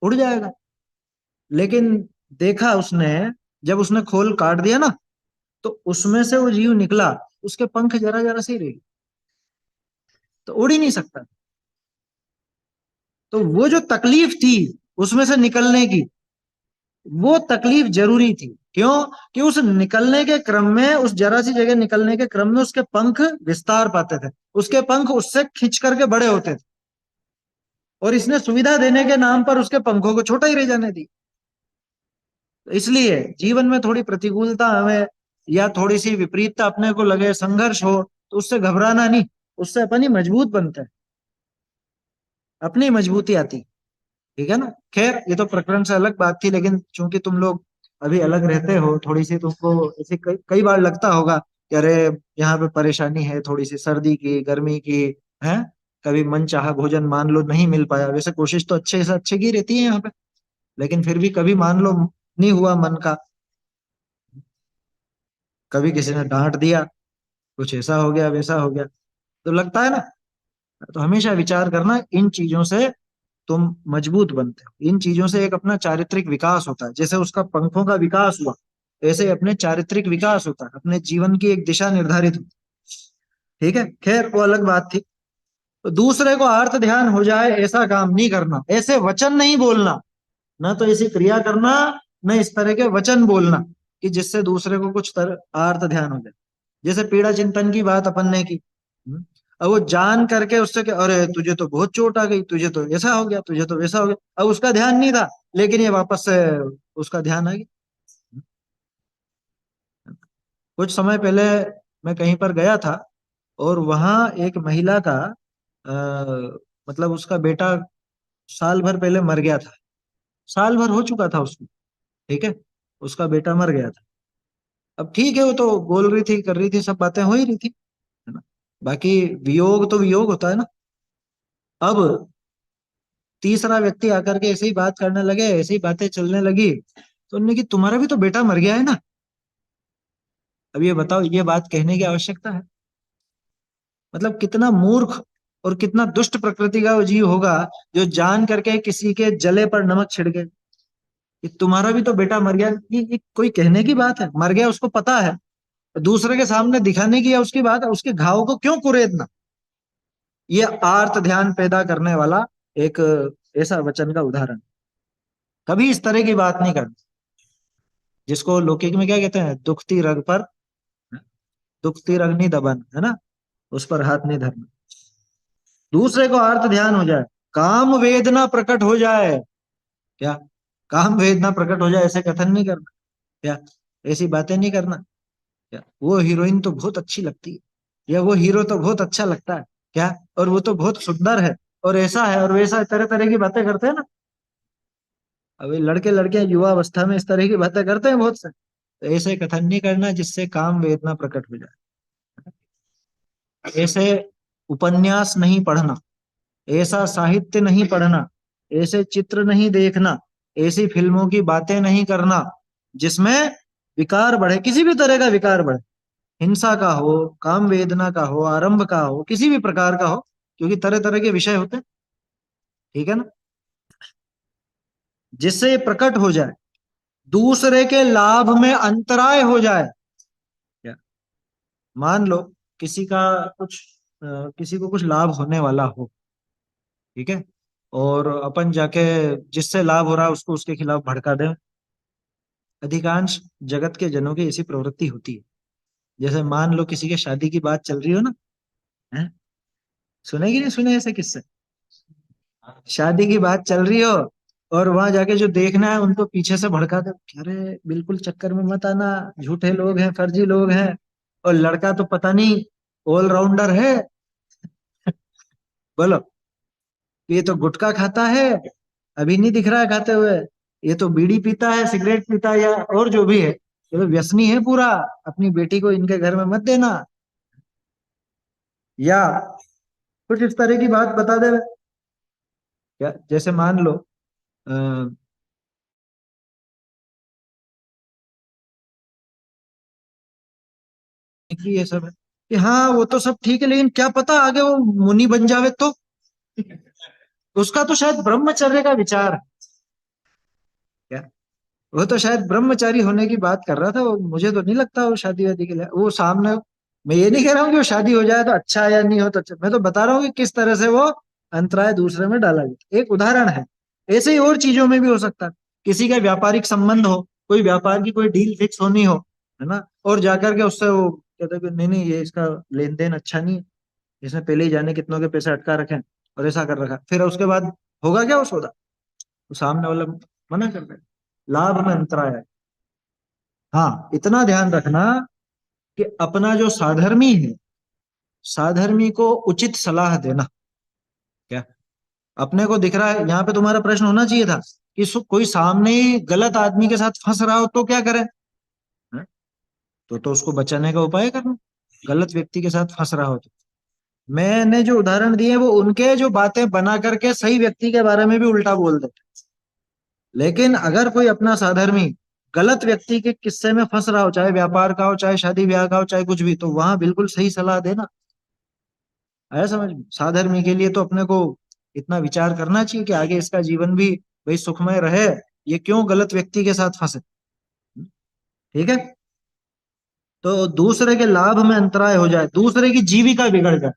उड़ जाएगा। लेकिन देखा उसने, जब उसने खोल काट दिया ना, तो उसमें से वो जीव निकला, उसके पंख जरा जरा से ही रहे, तो उड़ ही नहीं सकता। तो वो जो तकलीफ थी उसमें से निकलने की, वो तकलीफ जरूरी थी। क्यों? कि उस निकलने के क्रम में, उस जरा सी जगह निकलने के क्रम में उसके पंख विस्तार पाते थे, उसके पंख उससे खिंच करके बड़े होते थे, और इसने सुविधा देने के नाम पर उसके पंखों को छोटा ही रह जाने दी। तो इसलिए जीवन में थोड़ी प्रतिकूलता हमें, या थोड़ी सी विपरीतता अपने को लगे, संघर्ष हो, तो उससे घबराना नहीं, उससे अपन ही मजबूत बनते हैं, अपनी मजबूती आती। ठीक है ना। खैर ये तो प्रकरण से अलग बात थी, लेकिन चूंकि तुम लोग अभी अलग रहते हो, थोड़ी सी तुमको ऐसे कई बार लगता होगा कि अरे यहाँ पे परेशानी है, थोड़ी सी सर्दी की, गर्मी की, है। कभी मन चाहा भोजन मान लो नहीं मिल पाया, वैसे कोशिश तो अच्छे से अच्छे की रहती है यहाँ पे, लेकिन फिर भी कभी मान लो नहीं हुआ मन का, कभी किसी ने डांट दिया, कुछ ऐसा हो गया वैसा हो गया, तो लगता है ना। तो हमेशा विचार करना, इन चीजों से तुम मजबूत बनते हो, इन चीजों से एक अपना चारित्रिक विकास होता है, जैसे उसका पंखों का विकास हुआ, ऐसे अपने चारित्रिक विकास होता है, अपने जीवन की एक दिशा निर्धारित होती है। ठीक है, खैर वो अलग बात थी। तो दूसरे को आर्त ध्यान हो जाए ऐसा काम नहीं करना, ऐसे वचन नहीं बोलना, ना तो ऐसी क्रिया करना, न इस तरह के वचन बोलना कि जिससे दूसरे को कुछ आर्त ध्यान हो जाए। जैसे पीड़ा चिंतन की बात अपन ने की, अब वो जान करके उससे कि अरे तुझे तो बहुत चोट आ गई, तुझे तो ऐसा हो गया, तुझे तो वैसा हो गया, अब उसका ध्यान नहीं था, लेकिन ये वापस से उसका ध्यान आ गया। कुछ समय पहले मैं कहीं पर गया था, और वहां एक महिला का मतलब उसका बेटा साल भर पहले मर गया था, साल भर हो चुका था उसको। ठीक है, उसका बेटा मर गया था। अब ठीक है, वो तो बोल रही थी, कर रही थी, सब बातें हो ही रही थी, है ना। बाकी वियोग तो वियोग होता है ना। अब तीसरा व्यक्ति आकर के ऐसे ही बात करने लगे, ऐसी बातें चलने लगी, तो उन्होंने कि तुम्हारा भी तो बेटा मर गया है ना। अब ये बताओ, ये बात कहने की आवश्यकता है? मतलब कितना मूर्ख और कितना दुष्ट प्रकृति का वो जीव होगा जो जान करके किसी के जले पर नमक छिड़के कि तुम्हारा भी तो बेटा मर गया। ये कोई कहने की बात है? मर गया उसको पता है, दूसरे के सामने दिखाने की या उसकी बात है, उसके घाव को क्यों कुरेदना? ये आर्त ध्यान पैदा करने वाला एक ऐसा वचन का उदाहरण। कभी इस तरह की बात नहीं करनी, जिसको लौकिक में क्या कहते हैं, दुखती रग पर, दुखती रग नहीं दबन, है ना, उस पर हाथ नहीं धरना। दूसरे को आर्त ध्यान हो जाए, काम वेदना प्रकट हो जाए, क्या काम वेदना प्रकट हो जाए, ऐसे कथन नहीं करना, क्या ऐसी बातें नहीं करना, क्या वो हीरोइन तो बहुत अच्छी लगती है, या वो हीरो तो बहुत अच्छा लगता है, क्या और वो तो बहुत सुंदर है, और ऐसा है और वैसा है, तरह तरह की बातें करते हैं ना। अभी लड़के लड़के युवा अवस्था में इस तरह की बातें करते हैं बहुत से, तो ऐसे कथन नहीं करना जिससे काम वेदना प्रकट हो जाए। ऐसे उपन्यास नहीं पढ़ना, ऐसा साहित्य नहीं पढ़ना, ऐसे चित्र नहीं देखना, ऐसी फिल्मों की बातें नहीं करना जिसमें विकार बढ़े, किसी भी तरह का विकार बढ़े, हिंसा का हो, काम वेदना का हो, आरंभ का हो, किसी भी प्रकार का हो, क्योंकि तरह तरह के विषय होते हैं। ठीक है ना? जिससे ये प्रकट हो जाए, दूसरे के लाभ में अंतराय हो जाए। क्या, मान लो किसी का कुछ किसी को कुछ लाभ होने वाला हो, ठीक है, और अपन जाके जिससे लाभ हो रहा है उसको उसके खिलाफ भड़का दें। अधिकांश जगत के जनों की ऐसी प्रवृत्ति होती है। जैसे मान लो किसी के शादी की बात चल रही हो ना, है, सुने कि नहीं सुने ऐसे किस्से? शादी की बात चल रही हो और वहां जाके जो देखना है उनको पीछे से भड़का दो, अरे बिल्कुल चक्कर में मत आना, झूठे लोग हैं, फर्जी लोग हैं, और लड़का तो पता नहीं ऑलराउंडर है। बोलो, ये तो गुटखा खाता है, अभी नहीं दिख रहा है खाते हुए, ये तो बीड़ी पीता है, सिगरेट पीता है, या और जो भी है, ये तो व्यसनी है पूरा, अपनी बेटी को इनके घर में मत देना, या कुछ इस तरह की बात बता दे। क्या, जैसे मान लो कि ये सब है कि हाँ वो तो सब ठीक है, लेकिन क्या पता आगे वो मुनि बन जावे तो, उसका तो शायद ब्रह्मचर्य का विचार है। क्या, वो तो शायद ब्रह्मचारी होने की बात कर रहा था वो, मुझे तो नहीं लगता वो शादी वादी के लिए वो सामने। मैं ये नहीं कह रहा हूँ कि वो शादी हो जाए तो अच्छा है या नहीं हो तो अच्छा, मैं तो बता रहा हूँ कि किस तरह से वो अंतराय दूसरे में डाला गया, एक उदाहरण है। ऐसे ही और चीजों में भी हो सकता है, किसी का व्यापारिक संबंध हो, कोई व्यापार की कोई डील फिक्स होनी हो, है ना, और जाकर के उससे वो कहते हैं कि नहीं नहीं ये इसका लेन देन अच्छा नहीं है, इसने पहले ही जाने कितनों के पैसे अटका रखे हैं और ऐसा कर रखा है। फिर उसके बाद होगा क्या वो सौदा? तो सामने वाला मना कर दे, लाभ में अंतराय है। हाँ, इतना ध्यान रखना कि अपना जो साधर्मी है, साधर्मी को उचित सलाह देना। क्या, अपने को दिख रहा है, यहाँ पे तुम्हारा प्रश्न होना चाहिए था कि कोई सामने ही गलत आदमी के साथ फंस रहा हो तो क्या करें? हैं? तो उसको बचाने का उपाय करना, गलत व्यक्ति के साथ फंस रहा हो तो। मैंने जो उदाहरण दिए वो उनके जो बातें बना करके सही व्यक्ति के बारे में भी उल्टा बोल देते, लेकिन अगर कोई अपना साधर्मी गलत व्यक्ति के किस्से में फंस रहा हो, चाहे व्यापार का हो, चाहे शादी ब्याह का हो, चाहे कुछ भी, तो वहां बिल्कुल सही सलाह देना। आया समझ में? साधर्मी के लिए तो अपने को इतना विचार करना चाहिए कि आगे इसका जीवन भी भाई सुखमय रहे, ये क्यों गलत व्यक्ति के साथ फंसे। ठीक है, तो दूसरे के लाभ में अंतराय हो जाए, दूसरे की जीविका बिगड़ जाए,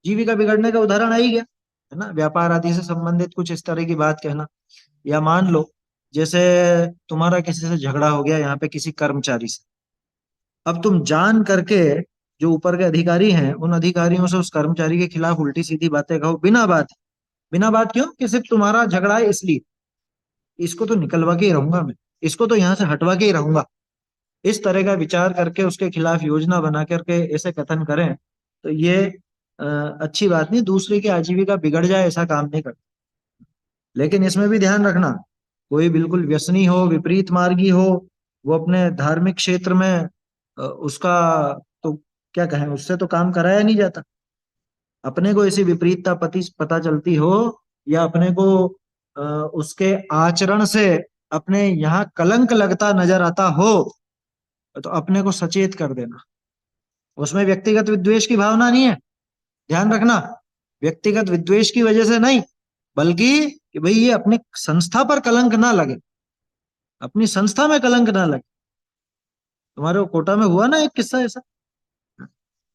जीविका बिगड़ने का उदाहरण आ ही गया, है ना, व्यापार आदि से संबंधित कुछ इस तरह की बात कहना। या मान लो जैसे तुम्हारा किसी से झगड़ा हो गया यहाँ पे किसी कर्मचारी से, अब तुम जान करके जो ऊपर के अधिकारी हैं उन अधिकारियों से उस कर्मचारी के खिलाफ उल्टी सीधी बातें कहो, बिना बात, बिना बात क्यों, कि सिर्फ तुम्हारा झगड़ा है इसलिए, इसको तो निकलवा के ही रहूंगा मैं, इसको तो यहाँ से हटवा के ही रहूंगा, इस तरह का विचार करके उसके खिलाफ योजना बना करके ऐसे कथन करें, तो ये अ, अच्छी बात नहीं, दूसरे की आजीविका बिगड़ जाए ऐसा काम नहीं करते। लेकिन इसमें भी ध्यान रखना, कोई बिल्कुल व्यसनी हो, विपरीत मार्गी हो, वो अपने धार्मिक क्षेत्र में उसका तो क्या कहें, उससे तो काम कराया नहीं जाता, अपने को ऐसी विपरीतता पता चलती हो, या अपने को उसके आचरण से अपने यहाँ कलंक लगता नजर आता हो, तो अपने को सचेत कर देना। उसमें व्यक्तिगत विद्वेष की भावना नहीं है, ध्यान रखना। व्यक्तिगत विद्वेष की वजह से नहीं, बल्कि कि भाई ये अपनी संस्था पर कलंक ना लगे, अपनी संस्था में कलंक ना लगे। तुम्हारे वो कोटा में हुआ ना एक किस्सा ऐसा,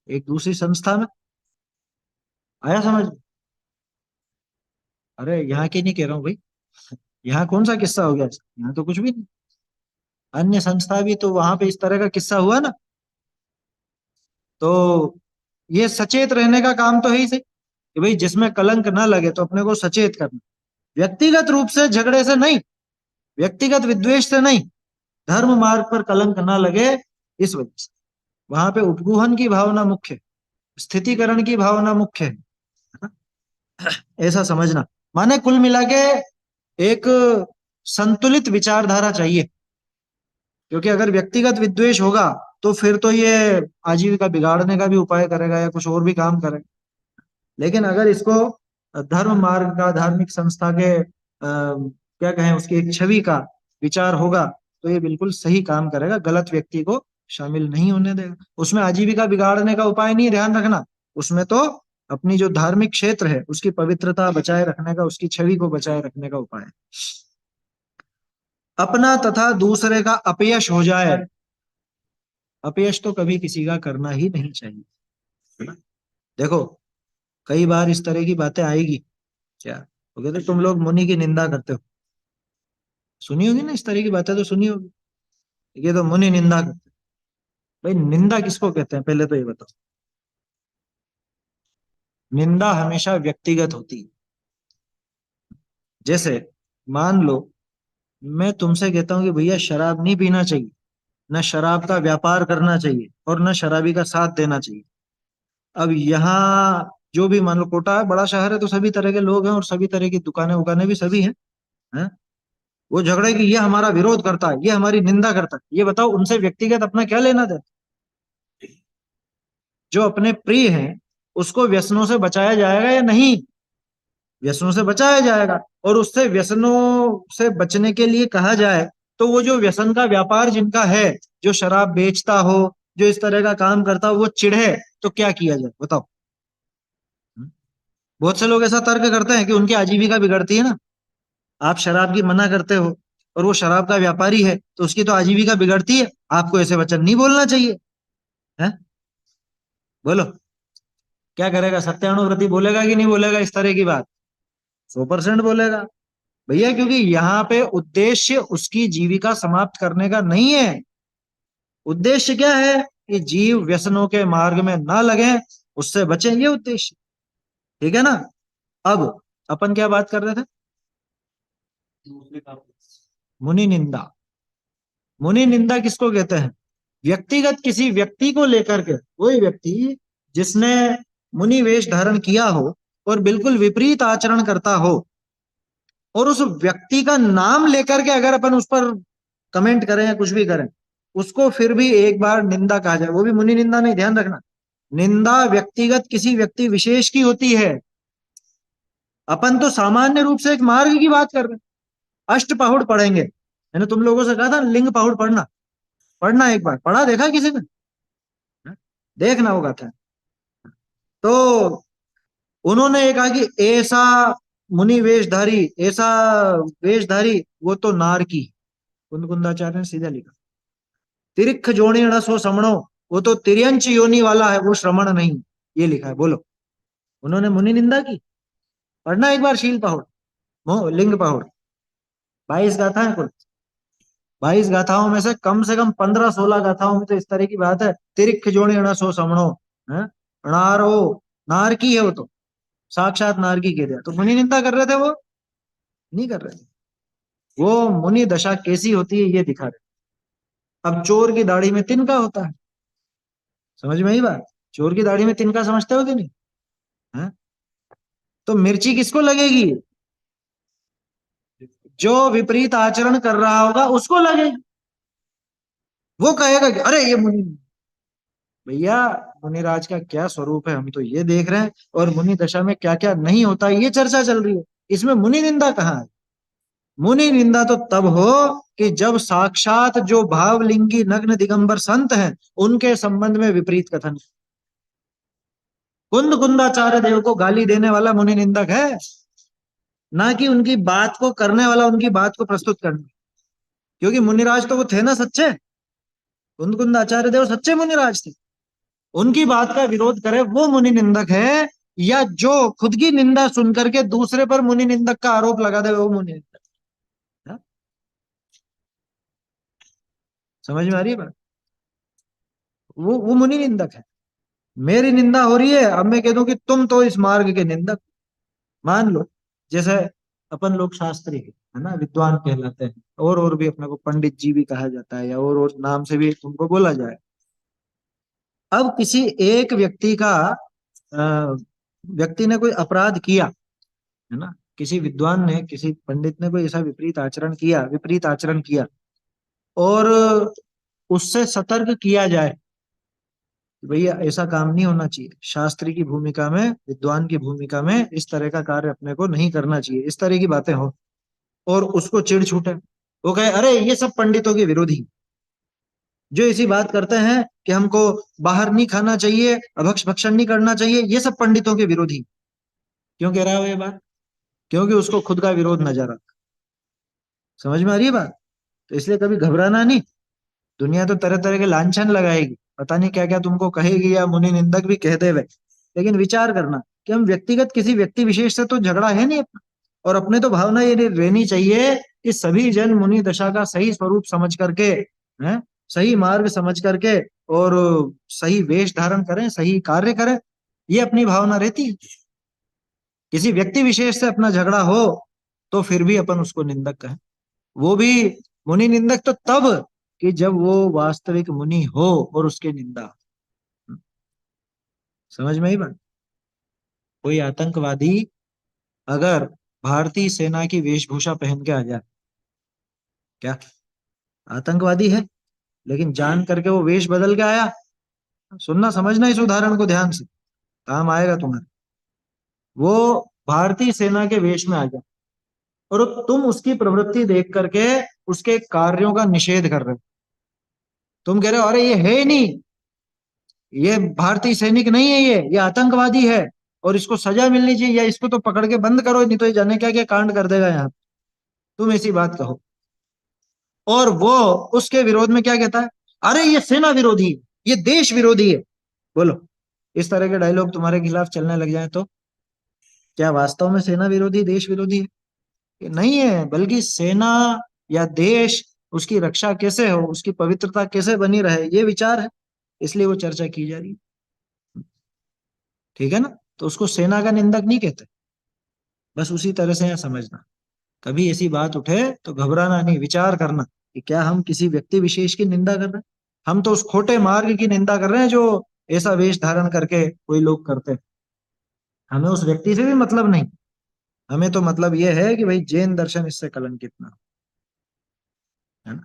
एक दूसरी संस्था में, आया समझ? अरे यहाँ की नहीं कह रहा हूँ भाई, यहाँ कौन सा किस्सा हो गया ऐसा? यहाँ तो कुछ भी नहीं। अन्य संस्था भी तो वहां पे इस तरह का किस्सा हुआ ना। तो ये सचेत रहने का काम तो है ही सही, कि भाई जिसमें कलंक ना लगे तो अपने को सचेत करना। व्यक्तिगत रूप से झगड़े से नहीं, व्यक्तिगत विद्वेष से नहीं, धर्म मार्ग पर कलंक ना लगे, इस वजह से वहां पे उपगूहन की भावना मुख्य है, स्थितिकरण की भावना मुख्य है। ऐसा समझना। माने कुल मिला के एक संतुलित विचारधारा चाहिए, क्योंकि अगर व्यक्तिगत विद्वेष होगा तो फिर तो ये आजीविका बिगाड़ने का भी उपाय करेगा या कुछ और भी काम करेगा। लेकिन अगर इसको धर्म मार्ग का, धार्मिक संस्था के क्या कहें, उसकी एक छवि का विचार होगा, तो ये बिल्कुल सही काम करेगा, गलत व्यक्ति को शामिल नहीं होने देगा। उसमें आजीविका बिगाड़ने का उपाय नहीं, ध्यान रखना। उसमें तो अपनी जो धार्मिक क्षेत्र है उसकी पवित्रता बचाए रखने का, उसकी छवि को बचाए रखने का उपाय है। अपना तथा दूसरे का अपयश हो जाए, अपयश तो कभी किसी का करना ही नहीं चाहिए, है ना? देखो, कई बार इस तरह की बातें आएगी। क्या वो कहते तुम लोग मुनि की निंदा करते हो, सुनी होगी ना इस तरह की बातें, तो सुनी होगी, ये तो मुनि निंदा करते हैं। भाई निंदा किसको कहते हैं, पहले तो ये बताओ। निंदा हमेशा व्यक्तिगत होती है। जैसे मान लो मैं तुमसे कहता हूँ कि भैया शराब नहीं पीना चाहिए, न शराब का व्यापार करना चाहिए, और न शराबी का साथ देना चाहिए। अब यहाँ जो भी, मान लो कोटा है, बड़ा शहर है, तो सभी तरह के लोग हैं और सभी तरह की दुकानें उकानें भी सभी हैं। वो झगड़े कि ये हमारा विरोध करता है, ये हमारी निंदा करता है, ये बताओ उनसे व्यक्तिगत अपना क्या लेना देना? जो अपने प्रिय हैं उसको व्यसनों से बचाया जाएगा या नहीं? व्यसनों से बचाया जाएगा। और उससे व्यसनों से बचने के लिए कहा जाए, तो वो जो व्यसन का व्यापार जिनका है, जो शराब बेचता हो, जो इस तरह का काम करता हो, वो चिढ़े, तो क्या किया जाए बताओ? बहुत से लोग ऐसा तर्क करते हैं कि उनकी आजीविका बिगड़ती है ना। आप शराब की मना करते हो और वो शराब का व्यापारी है, तो उसकी तो आजीविका बिगड़ती है, आपको ऐसे वचन नहीं बोलना चाहिए। है, बोलो, क्या करेगा? सत्यानुव्रति बोलेगा कि नहीं बोलेगा इस तरह की बात? 100% बोलेगा भैया, क्योंकि यहाँ पे उद्देश्य उसकी जीविका समाप्त करने का नहीं है। उद्देश्य क्या है? कि जीव व्यसनों के मार्ग में ना लगे, उससे बचे, ये उद्देश्य। ठीक है ना? अब अपन क्या बात कर रहे थे? मुनि निंदा। मुनि निंदा किसको कहते हैं? व्यक्तिगत किसी व्यक्ति को लेकर के, वही व्यक्ति जिसने मुनि वेश धारण किया हो और बिल्कुल विपरीत आचरण करता हो, और उस व्यक्ति का नाम लेकर के अगर अपन उस पर कमेंट करें या कुछ भी करें, उसको फिर भी एक बार निंदा कहा जाए, वो भी मुनि निंदा नहीं, ध्यान रखना। निंदा व्यक्तिगत किसी व्यक्ति विशेष की होती है। अपन तो सामान्य रूप से एक मार्ग की बात कर रहे हैं। अष्ट पहुड़ पढ़ेंगे, मैंने तुम लोगों से कहा था लिंग पहुड़ पढ़ना, पढ़ना एक बार, पढ़ा देखा किसी ने? देखना होगा था। तो उन्होंने ये कहा कि ऐसा मुनि वेशधारी, ऐसा वेशधारी, वो तो नार की। कुंदकुंदाचार्य ने सीधा लिखा, तिरिख जोड़ेण सो समणो, वो तो तिर्यंच योनि वाला है, वो श्रमण नहीं। ये लिखा है, बोलो। उन्होंने मुनि निंदा की। पढ़ना एक बार शील पहुड़, लिंग पहुड़। 22 गाथाएं कुल। 22 गाथाओं में से कम 15-16 गाथाओं में तो इस तरह की बात है, तिरिख जोड़ेण सो समणो, है नारो, नार की है वो तो, साक्षात नार की कह दिया। तो मुनि निंदा कर रहे थे वो? नहीं कर रहे थे। वो मुनि दशा कैसी होती है ये दिखा रहे। अब चोर की दाढ़ी में तिनका होता है, समझ में आई बात? चोर की दाढ़ी में तिनका समझते हो कि नहीं? है? तो मिर्ची किसको लगेगी? जो विपरीत आचरण कर रहा होगा उसको लगेगी। वो कहेगा कि अरे ये मुनि, भैया मुनिराज का क्या स्वरूप है हम तो ये देख रहे हैं, और मुनि दशा में क्या क्या नहीं होता ये चर्चा चल रही है। इसमें मुनि निंदा कहाँ है? मुनि निंदा तो तब हो कि जब साक्षात जो भावलिंगी नग्न दिगंबर संत हैं उनके संबंध में विपरीत कथन। कुंद कुंदाचार्य देव को गाली देने वाला मुनि निंदक है, ना कि उनकी बात को करने वाला, उनकी बात को प्रस्तुत करने। क्योंकि मुनिराज तो वो थे ना सच्चे, कुंद कुंदाचार्य देव सच्चे मुनिराज थे। उनकी बात का विरोध करे वो मुनि निंदक है, या जो खुद की निंदा सुन करके दूसरे पर मुनि निंदक का आरोप लगा दे वो मुनि निंदक है? समझ में आ रही है बात? वो मुनि निंदक है। मेरी निंदा हो रही है, अब मैं कह दूं कि तुम तो इस मार्ग के निंदक। मान लो जैसे अपन लोग शास्त्री है ना, विद्वान कहलाते हैं, और भी अपने को पंडित जी भी कहा जाता है, या और नाम से भी तुमको बोला जाए। अब किसी एक व्यक्ति का अ, व्यक्ति ने कोई अपराध किया है ना, किसी विद्वान ने, किसी पंडित ने कोई ऐसा विपरीत आचरण किया, और उससे सतर्क किया जाए कि भैया ऐसा काम नहीं होना चाहिए, शास्त्री की भूमिका में, विद्वान की भूमिका में इस तरह का कार्य अपने को नहीं करना चाहिए, इस तरह की बातें हो, और उसको चिढ़ छूटे, वो कहे अरे ये सब पंडितों के विरोधी, जो ऐसी बात करते हैं कि हमको बाहर नहीं खाना चाहिए, अभक्ष भक्षण नहीं करना चाहिए, ये सब पंडितों के विरोधी। क्यों कह रहा है वो ये बात? क्योंकि उसको खुद का विरोध नजर आता। समझ में आ रही है बात? तो इसलिए कभी घबराना नहीं। दुनिया तो तरह तरह के लांछन लगाएगी, पता नहीं क्या क्या तुमको कहेगी, या मुनि निंदक भी कह देवे, लेकिन विचार करना कि हम व्यक्तिगत किसी व्यक्ति विशेष से तो झगड़ा है नहीं अपना। और अपने तो भावना ये रहनी चाहिए कि सभी जन मुनि दशा का सही स्वरूप समझ करके, हैं, सही मार्ग समझ करके, और सही वेश धारण करें, सही कार्य करें। ये अपनी भावना रहती है। किसी व्यक्ति विशेष से अपना झगड़ा हो तो फिर भी अपन उसको निंदक कहें। वो भी मुनि निंदक तो तब कि जब वो वास्तविक मुनि हो और उसके निंदा हो। समझ में ही बात? कोई आतंकवादी अगर भारतीय सेना की वेशभूषा पहन के आ जाए, क्या आतंकवादी है? लेकिन जान करके वो वेश बदल के आया, सुनना समझना इस उदाहरण को ध्यान से, काम आएगा तुम्हारे। वो भारतीय सेना के वेश में आ जाए, और तुम उसकी प्रवृत्ति देख करके उसके कार्यों का निषेध कर रहे हो। तुम कह रहे हो अरे ये है ही नहीं, ये भारतीय सैनिक नहीं है, ये आतंकवादी है, और इसको सजा मिलनी चाहिए, या इसको तो पकड़ के बंद करो, नहीं तो ये जाने क्या क्या कांड कर देगा यहाँ। तुम ऐसी बात कहो, और वो उसके विरोध में क्या कहता है, अरे ये सेना विरोधी है, ये देश विरोधी है। बोलो, इस तरह के डायलॉग तुम्हारे खिलाफ चलने लग जाए तो क्या वास्तव में सेना विरोधी, देश विरोधी है? ये नहीं है, बल्कि सेना या देश, उसकी रक्षा कैसे हो, उसकी पवित्रता कैसे बनी रहे, ये विचार है। इसलिए वो चर्चा की जा रही है। ठीक है ना? तो उसको सेना का निंदक नहीं कहते। बस उसी तरह से यहाँ समझना, कभी ऐसी बात उठे तो घबराना नहीं, विचार करना कि क्या हम किसी व्यक्ति विशेष की निंदा कर रहे हैं। हम तो उस खोटे मार्ग की निंदा कर रहे हैं जो ऐसा वेश धारण करके कोई लोग करते हैं। हमें उस व्यक्ति से भी मतलब नहीं, हमें तो मतलब ये है कि भाई जैन दर्शन इससे कलंकित ना हो, है ना?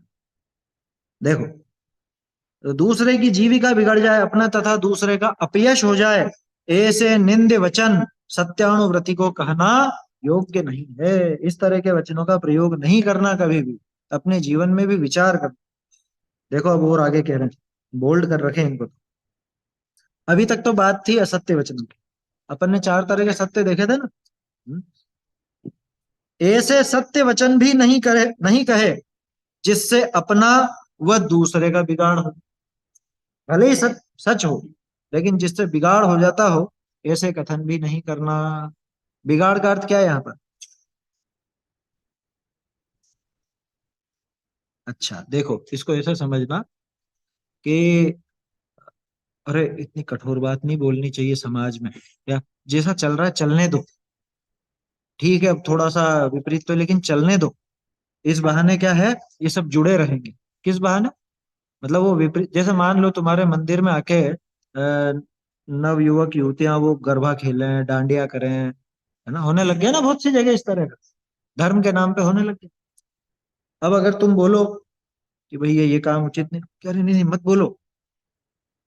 देखो, तो दूसरे की जीविका बिगड़ जाए, अपना तथा दूसरे का अपयश हो जाए, ऐसे निंद वचन सत्यानुव्रति को कहना योग्य नहीं है। इस तरह के वचनों का प्रयोग नहीं करना कभी भी, अपने जीवन में भी विचार कर। देखो अब और आगे कह रहे हैं, बोल्ड कर रखे हैं इनको तो। अभी तक तो बात थी असत्य वचनों की, अपन ने चार तरह के सत्य देखे थे ना। हम्म? ऐसे सत्य वचन भी नहीं कहे जिससे अपना व दूसरे का बिगाड़ हो। भले ही सच सच हो, लेकिन जिससे बिगाड़ हो जाता हो, ऐसे कथन भी नहीं करना। बिगाड़ का अर्थ क्या है यहाँ पर? अच्छा देखो, इसको ऐसे समझना कि अरे इतनी कठोर बात नहीं बोलनी चाहिए समाज में, या जैसा चल रहा है चलने दो, ठीक है अब थोड़ा सा विपरीत तो, लेकिन चलने दो। इस बहाने क्या है, ये सब जुड़े रहेंगे। किस बहाने? मतलब वो विपरीत, जैसे मान लो तुम्हारे मंदिर में आके नव युवक युवतियां वो गरबा खेलें, डांडिया करें, है ना, होने लग गया ना बहुत सी जगह इस तरह का, धर्म के नाम पे होने लग गया। अब अगर तुम बोलो कि भाई ये काम उचित नहीं, कह रहे नहीं नहीं मत बोलो,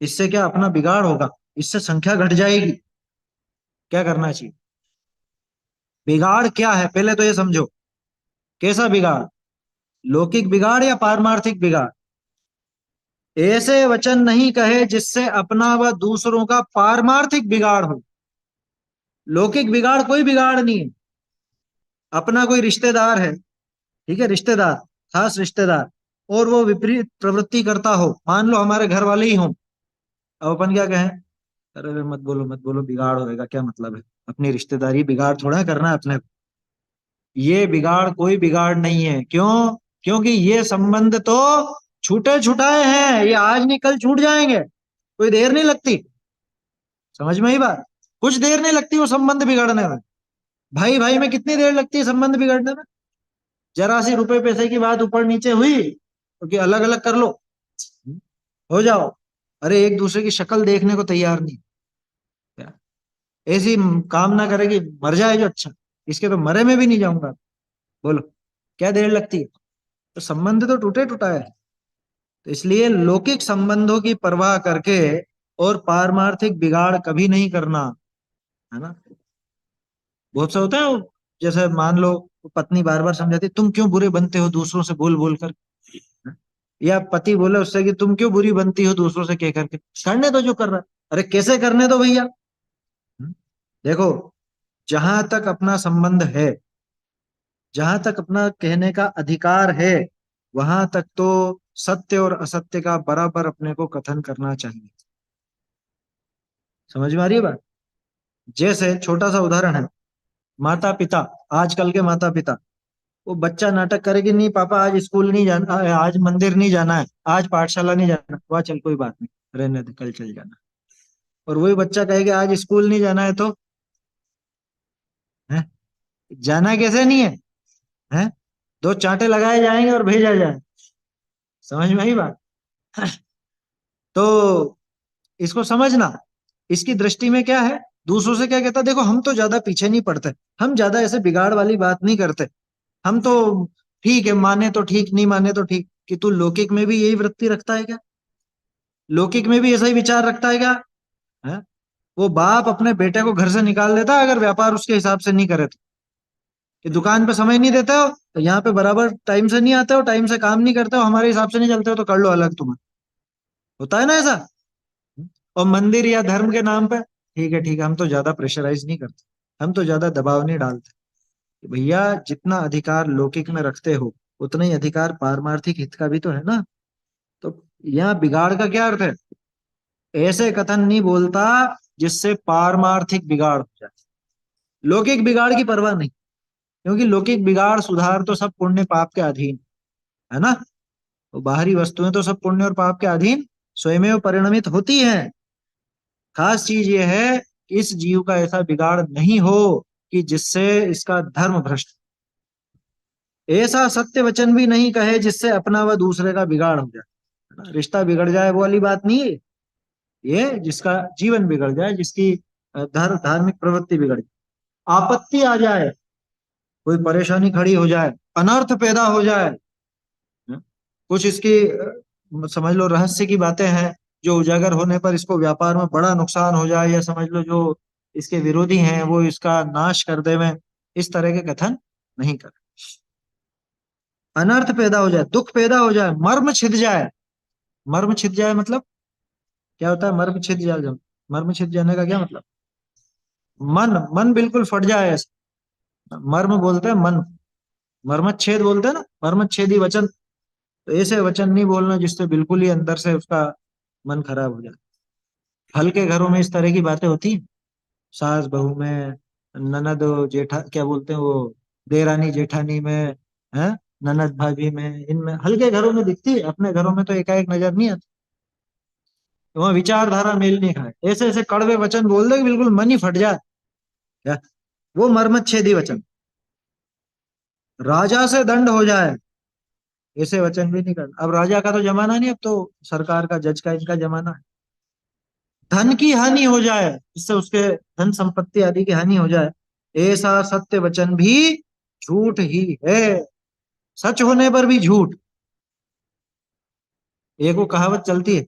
इससे क्या अपना बिगाड़ होगा, इससे संख्या घट जाएगी। क्या करना चाहिए? बिगाड़ क्या है पहले तो ये समझो। कैसा बिगाड़? लौकिक बिगाड़ या पारमार्थिक बिगाड़? ऐसे वचन नहीं कहे जिससे अपना व दूसरों का पारमार्थिक बिगाड़ हो। लौकिक बिगाड़ कोई बिगाड़ नहीं है। अपना कोई रिश्तेदार है, ठीक है, रिश्तेदार, खास रिश्तेदार, और वो विपरीत प्रवृत्ति करता हो, मान लो हमारे घर वाले ही हों, अब अपन क्या कहें? अरे अरे मत बोलो मत बोलो, बिगाड़ होएगा, क्या मतलब है? अपनी रिश्तेदारी बिगाड़ थोड़ा करना है अपने। ये बिगाड़ कोई बिगाड़ नहीं है। क्यों? क्योंकि ये संबंध तो छूटे छुटाए हैं, ये आज नहीं कल छूट जाएंगे, कोई देर नहीं लगती। समझ में ही बात? कुछ देर नहीं लगती वो संबंध बिगड़ने में। भाई भाई में कितनी देर लगती है संबंध बिगड़ने में? जरा सी रुपए पैसे की बात ऊपर नीचे हुई तो कि अलग अलग कर लो, हो जाओ। अरे एक दूसरे की शक्ल देखने को तैयार नहीं। क्या? ऐसी काम ना करे कि मर जाए जो अच्छा, इसके तो मरे में भी नहीं जाऊंगा। बोलो, क्या देर लगती है? तो संबंध तो टूटे टूटा है। तो इसलिए लौकिक संबंधों की परवाह करके और पारमार्थिक बिगाड़ कभी नहीं करना, है ना। बहुत सा होता है जैसे मान लो पत्नी बार बार समझाती, तुम क्यों बुरे बनते हो दूसरों से बोल बोल कर, या पति बोले उससे कि तुम क्यों बुरी बनती हो दूसरों से कह करके, करने दो जो कर रहा है। अरे कैसे करने दो भैया? देखो, जहां तक अपना संबंध है, जहां तक अपना कहने का अधिकार है, वहां तक तो सत्य और असत्य का बराबर अपने को कथन करना चाहिए। समझ में आ रही है बात? जैसे छोटा सा उदाहरण है, माता पिता, आजकल के माता पिता, वो बच्चा नाटक करे कि नहीं पापा आज स्कूल नहीं जाना, आज मंदिर नहीं जाना है, आज पाठशाला नहीं जाना, वह चल कोई बात नहीं, रहने दे, कल चल जाना। और वही बच्चा कहेगा आज स्कूल नहीं जाना है तो है, जाना कैसे नहीं है, हैं? दो चांटे लगाए जाएंगे और भेजा जाए। समझ में आई बात? तो इसको समझना, इसकी दृष्टि में क्या है, दूसरों से क्या कहता, देखो हम तो ज्यादा पीछे नहीं पड़ते, हम ज्यादा ऐसे बिगाड़ वाली बात नहीं करते, हम तो ठीक है, माने तो ठीक, नहीं माने तो ठीक। कि तू लौकिक में भी यही वृत्ति रखता है क्या? लौकिक में भी ऐसा ही विचार रखता है क्या? है? वो बाप अपने बेटे को घर से निकाल देता है अगर व्यापार उसके हिसाब से नहीं करे तो, कि दुकान पे समय नहीं देते हो तो यहाँ पे बराबर टाइम से नहीं आते हो, टाइम से काम नहीं करते हो, हमारे हिसाब से नहीं चलते हो तो कर लो अलग तुम्हें। होता है ना ऐसा? और मंदिर या धर्म के नाम पे ठीक है हम तो ज्यादा प्रेशराइज नहीं करते, हम तो ज्यादा दबाव नहीं डालते। कि भैया जितना अधिकार लौकिक में रखते हो उतना ही अधिकार पारमार्थिक हित का भी तो है ना। तो यहाँ बिगाड़ का क्या अर्थ है? ऐसे कथन नहीं बोलता जिससे पारमार्थिक बिगाड़ हो जाए। लौकिक बिगाड़ की परवाह नहीं, क्योंकि लौकिक बिगाड़ सुधार तो सब पुण्य पाप के अधीन, है ना। तो बाहरी वस्तुएं तो सब पुण्य और पाप के अधीन स्वयमेव परिणमित होती हैं। खास चीज ये है कि इस जीव का ऐसा बिगाड़ नहीं हो कि जिससे इसका धर्म भ्रष्ट। ऐसा सत्य वचन भी नहीं कहे जिससे अपना व दूसरे का बिगाड़ हो जाए, है ना? रिश्ता बिगड़ जाए वो वाली बात नहीं है। ये जिसका जीवन बिगड़ जाए, जिसकी धार्मिक प्रवृत्ति बिगड़ जाए, आपत्ति आ जाए, कोई परेशानी खड़ी हो जाए, अनर्थ पैदा हो जाए, है? कुछ इसकी समझ लो रहस्य की बातें हैं जो उजागर होने पर इसको व्यापार में बड़ा नुकसान हो जाए, या समझ लो जो इसके विरोधी हैं वो इसका नाश कर दे, में इस तरह के कथन नहीं कर। अनर्थ पैदा हो जाए, दुख पैदा हो जाए, मर्म छिद जाए। मर्म छिद जाए मतलब क्या होता है? मर्म छिद जाए, जब मर्म छिद जाने का क्या मतलब? मन मन बिल्कुल फट जाए ऐसे। मर्म बोलते हैं मन, मर्मच्छेद बोलते हैं ना, मर्मच्छेदी वचन। तो ऐसे वचन नहीं बोलना जिससे बिल्कुल ही अंदर से उसका मन खराब हो जाए। हल्के घरों में इस तरह की बातें होती हैं, सास बहू में, ननद जेठा क्या बोलते हैं वो, देरानी जेठानी में, है, ननद भाभी में, इनमें हल्के घरों में दिखती है, अपने घरों में तो एकाएक नजर नहीं आती। तो वहाँ विचारधारा मेल नहीं खाए, ऐसे ऐसे कड़वे वचन बोल दे कि बिल्कुल मन ही फट जाए, क्या? वो मर्मच्छेदी वचन। राजा से दंड हो जाए, ऐसे वचन भी नहीं करना। अब राजा का तो जमाना नहीं, अब तो सरकार का, जज का, इनका जमाना है। धन की हानि हो जाए, इससे उसके धन संपत्ति आदि की हानि हो जाए, ऐसा सत्य वचन भी झूठ ही है। सच होने पर भी झूठ। एक वो कहावत चलती है,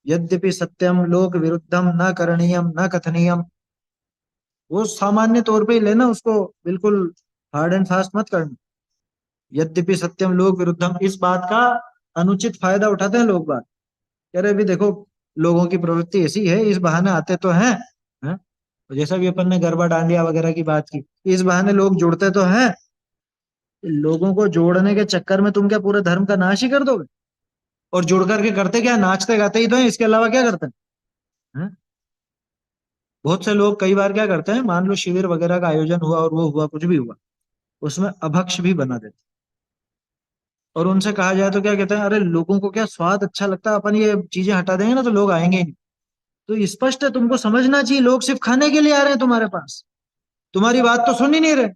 यद्यपि सत्यम लोक विरुद्धम न करणीयम न कथनीयम। वो सामान्य तौर पे ही लेना उसको, बिल्कुल हार्ड एंड फास्ट मत करना। यद्यपि सत्यम लोक विरुद्धम, इस बात का अनुचित फायदा उठाते हैं लोग बात। कह रहे भी देखो, लोगों की प्रवृत्ति ऐसी है, इस बहाने आते तो हैं? तो जैसा भी अपन ने गरबा डांडिया वगैरह की बात की, इस बहाने लोग जुड़ते तो हैं। लोगों को जोड़ने के चक्कर में तुम क्या पूरे धर्म का नाश ही कर दोगे? और जुड़ करके करते क्या, नाचते गाते ही तो हैं, इसके अलावा क्या करते हैं? बहुत से लोग कई बार क्या करते हैं, मान लो शिविर वगैरह का आयोजन हुआ और वो हुआ, कुछ भी हुआ, उसमें अभक्ष भी बना देते हैं। और उनसे कहा जाए तो क्या कहते हैं, अरे लोगों को क्या स्वाद अच्छा लगता है, अपन ये चीजें हटा देंगे ना तो लोग आएंगे ही नहीं। तो स्पष्ट है, तुमको समझना चाहिए, लोग सिर्फ खाने के लिए आ रहे हैं तुम्हारे पास, तुम्हारी बात तो सुन ही नहीं रहे।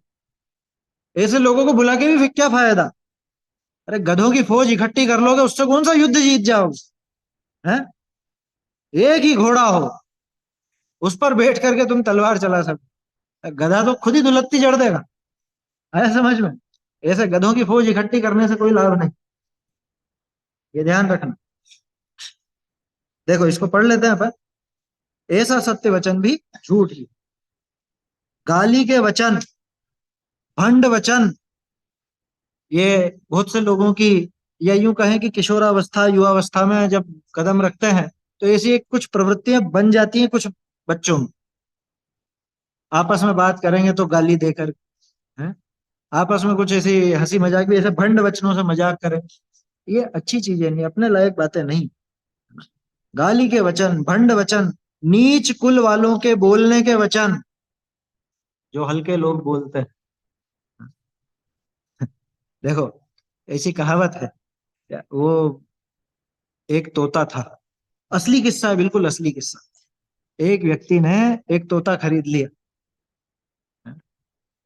ऐसे लोगों को बुला के भी फिर क्या फायदा? अरे गधों की फौज इकट्ठी कर लोगे, उससे कौन सा युद्ध जीत जाओगे? हैं? एक ही घोड़ा हो, उस पर बैठ करके तुम तलवार चला सकते, गधा तो खुद ही दुलत्ती जड़ देगा। है समझ में? ऐसे गधों की फौज इकट्ठी करने से कोई लाभ नहीं, ये ध्यान रखना। देखो इसको पढ़ लेते हैं अपन। ऐसा सत्य वचन भी झूठ ही, गाली के वचन, भंड वचन, ये बहुत से लोगों की, या यूं कहें कि किशोरावस्था युवावस्था में जब कदम रखते हैं, तो ऐसी एक कुछ प्रवृत्तियां बन जाती हैं कुछ बच्चों में। आपस में बात करेंगे तो गाली देकर, हैं? आपस में कुछ ऐसी हंसी मजाक भी, ऐसे भंड वचनों से मजाक करें, ये अच्छी चीजें नहीं, अपने लायक बातें नहीं। गाली के वचन, भंड वचन, नीच कुल वालों के बोलने के वचन, जो हल्के लोग बोलते हैं। देखो ऐसी कहावत है, वो एक तोता था, असली किस्सा है, बिल्कुल असली किस्सा। एक व्यक्ति ने एक तोता खरीद लिया,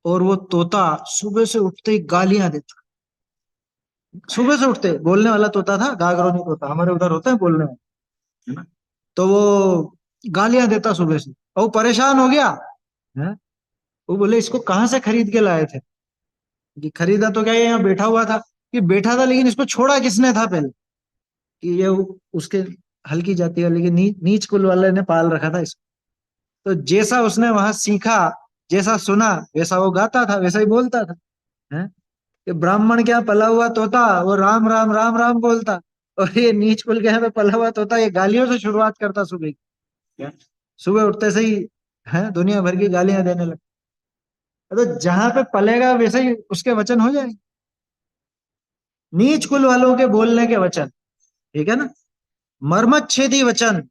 और वो तोता सुबह से उठते ही गालियां देता। सुबह से उठते, बोलने वाला तोता था, गागरोनी तोता हमारे उधर होता है बोलने वाला, है ना? तो वो गालियां देता सुबह से, और वो परेशान हो गया। है? वो बोले इसको कहाँ से खरीद के लाए थे? कि खरीदा तो क्या, ये यहाँ बैठा हुआ था। कि बैठा था, लेकिन इसको छोड़ा किसने था पहले? कि ये उसके हल्की जाति वाले के नीच कुल वाले ने पाल रखा था इसको। तो जैसा उसने वहां सीखा, जैसा सुना, वैसा वो गाता था, वैसा ही बोलता था। है? कि ब्राह्मण क्या पला हुआ तोता, वो राम राम राम राम बोलता, और ये नीच कुल के यहाँ पे पला हुआ तोता ये गालियों से शुरुआत करता सुबह की। क्या? सुबह उठते से ही है दुनिया भर की गालियां देने लगा। तो जहां पे पलेगा वैसे ही उसके वचन हो जाएंगे, नीच कुल वालों के बोलने के वचन। ठीक है ना? मर्मच्छेदी वचन,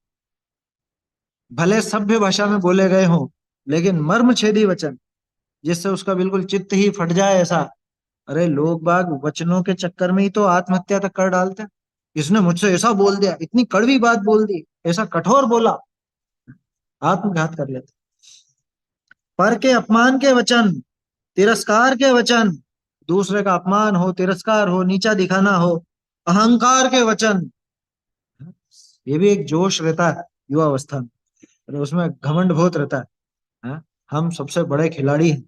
भले सभ्य भाषा में बोले गए हों, लेकिन मर्मछेदी वचन, जिससे उसका बिल्कुल चित्त ही फट जाए ऐसा। अरे लोग बाग वचनों के चक्कर में ही तो आत्महत्या तक कर डालते हैं। इसने मुझसे ऐसा बोल दिया, इतनी कड़वी बात बोल दी, ऐसा कठोर बोला, आत्मघात कर लेते। पर के अपमान के वचन, तिरस्कार के वचन, दूसरे का अपमान हो, तिरस्कार हो, नीचा दिखाना हो, अहंकार के वचन, ये भी एक जोश रहता है युवा अवस्था में, और उसमें घमंड बहुत रहता है। हाँ? हम सबसे बड़े खिलाड़ी हैं,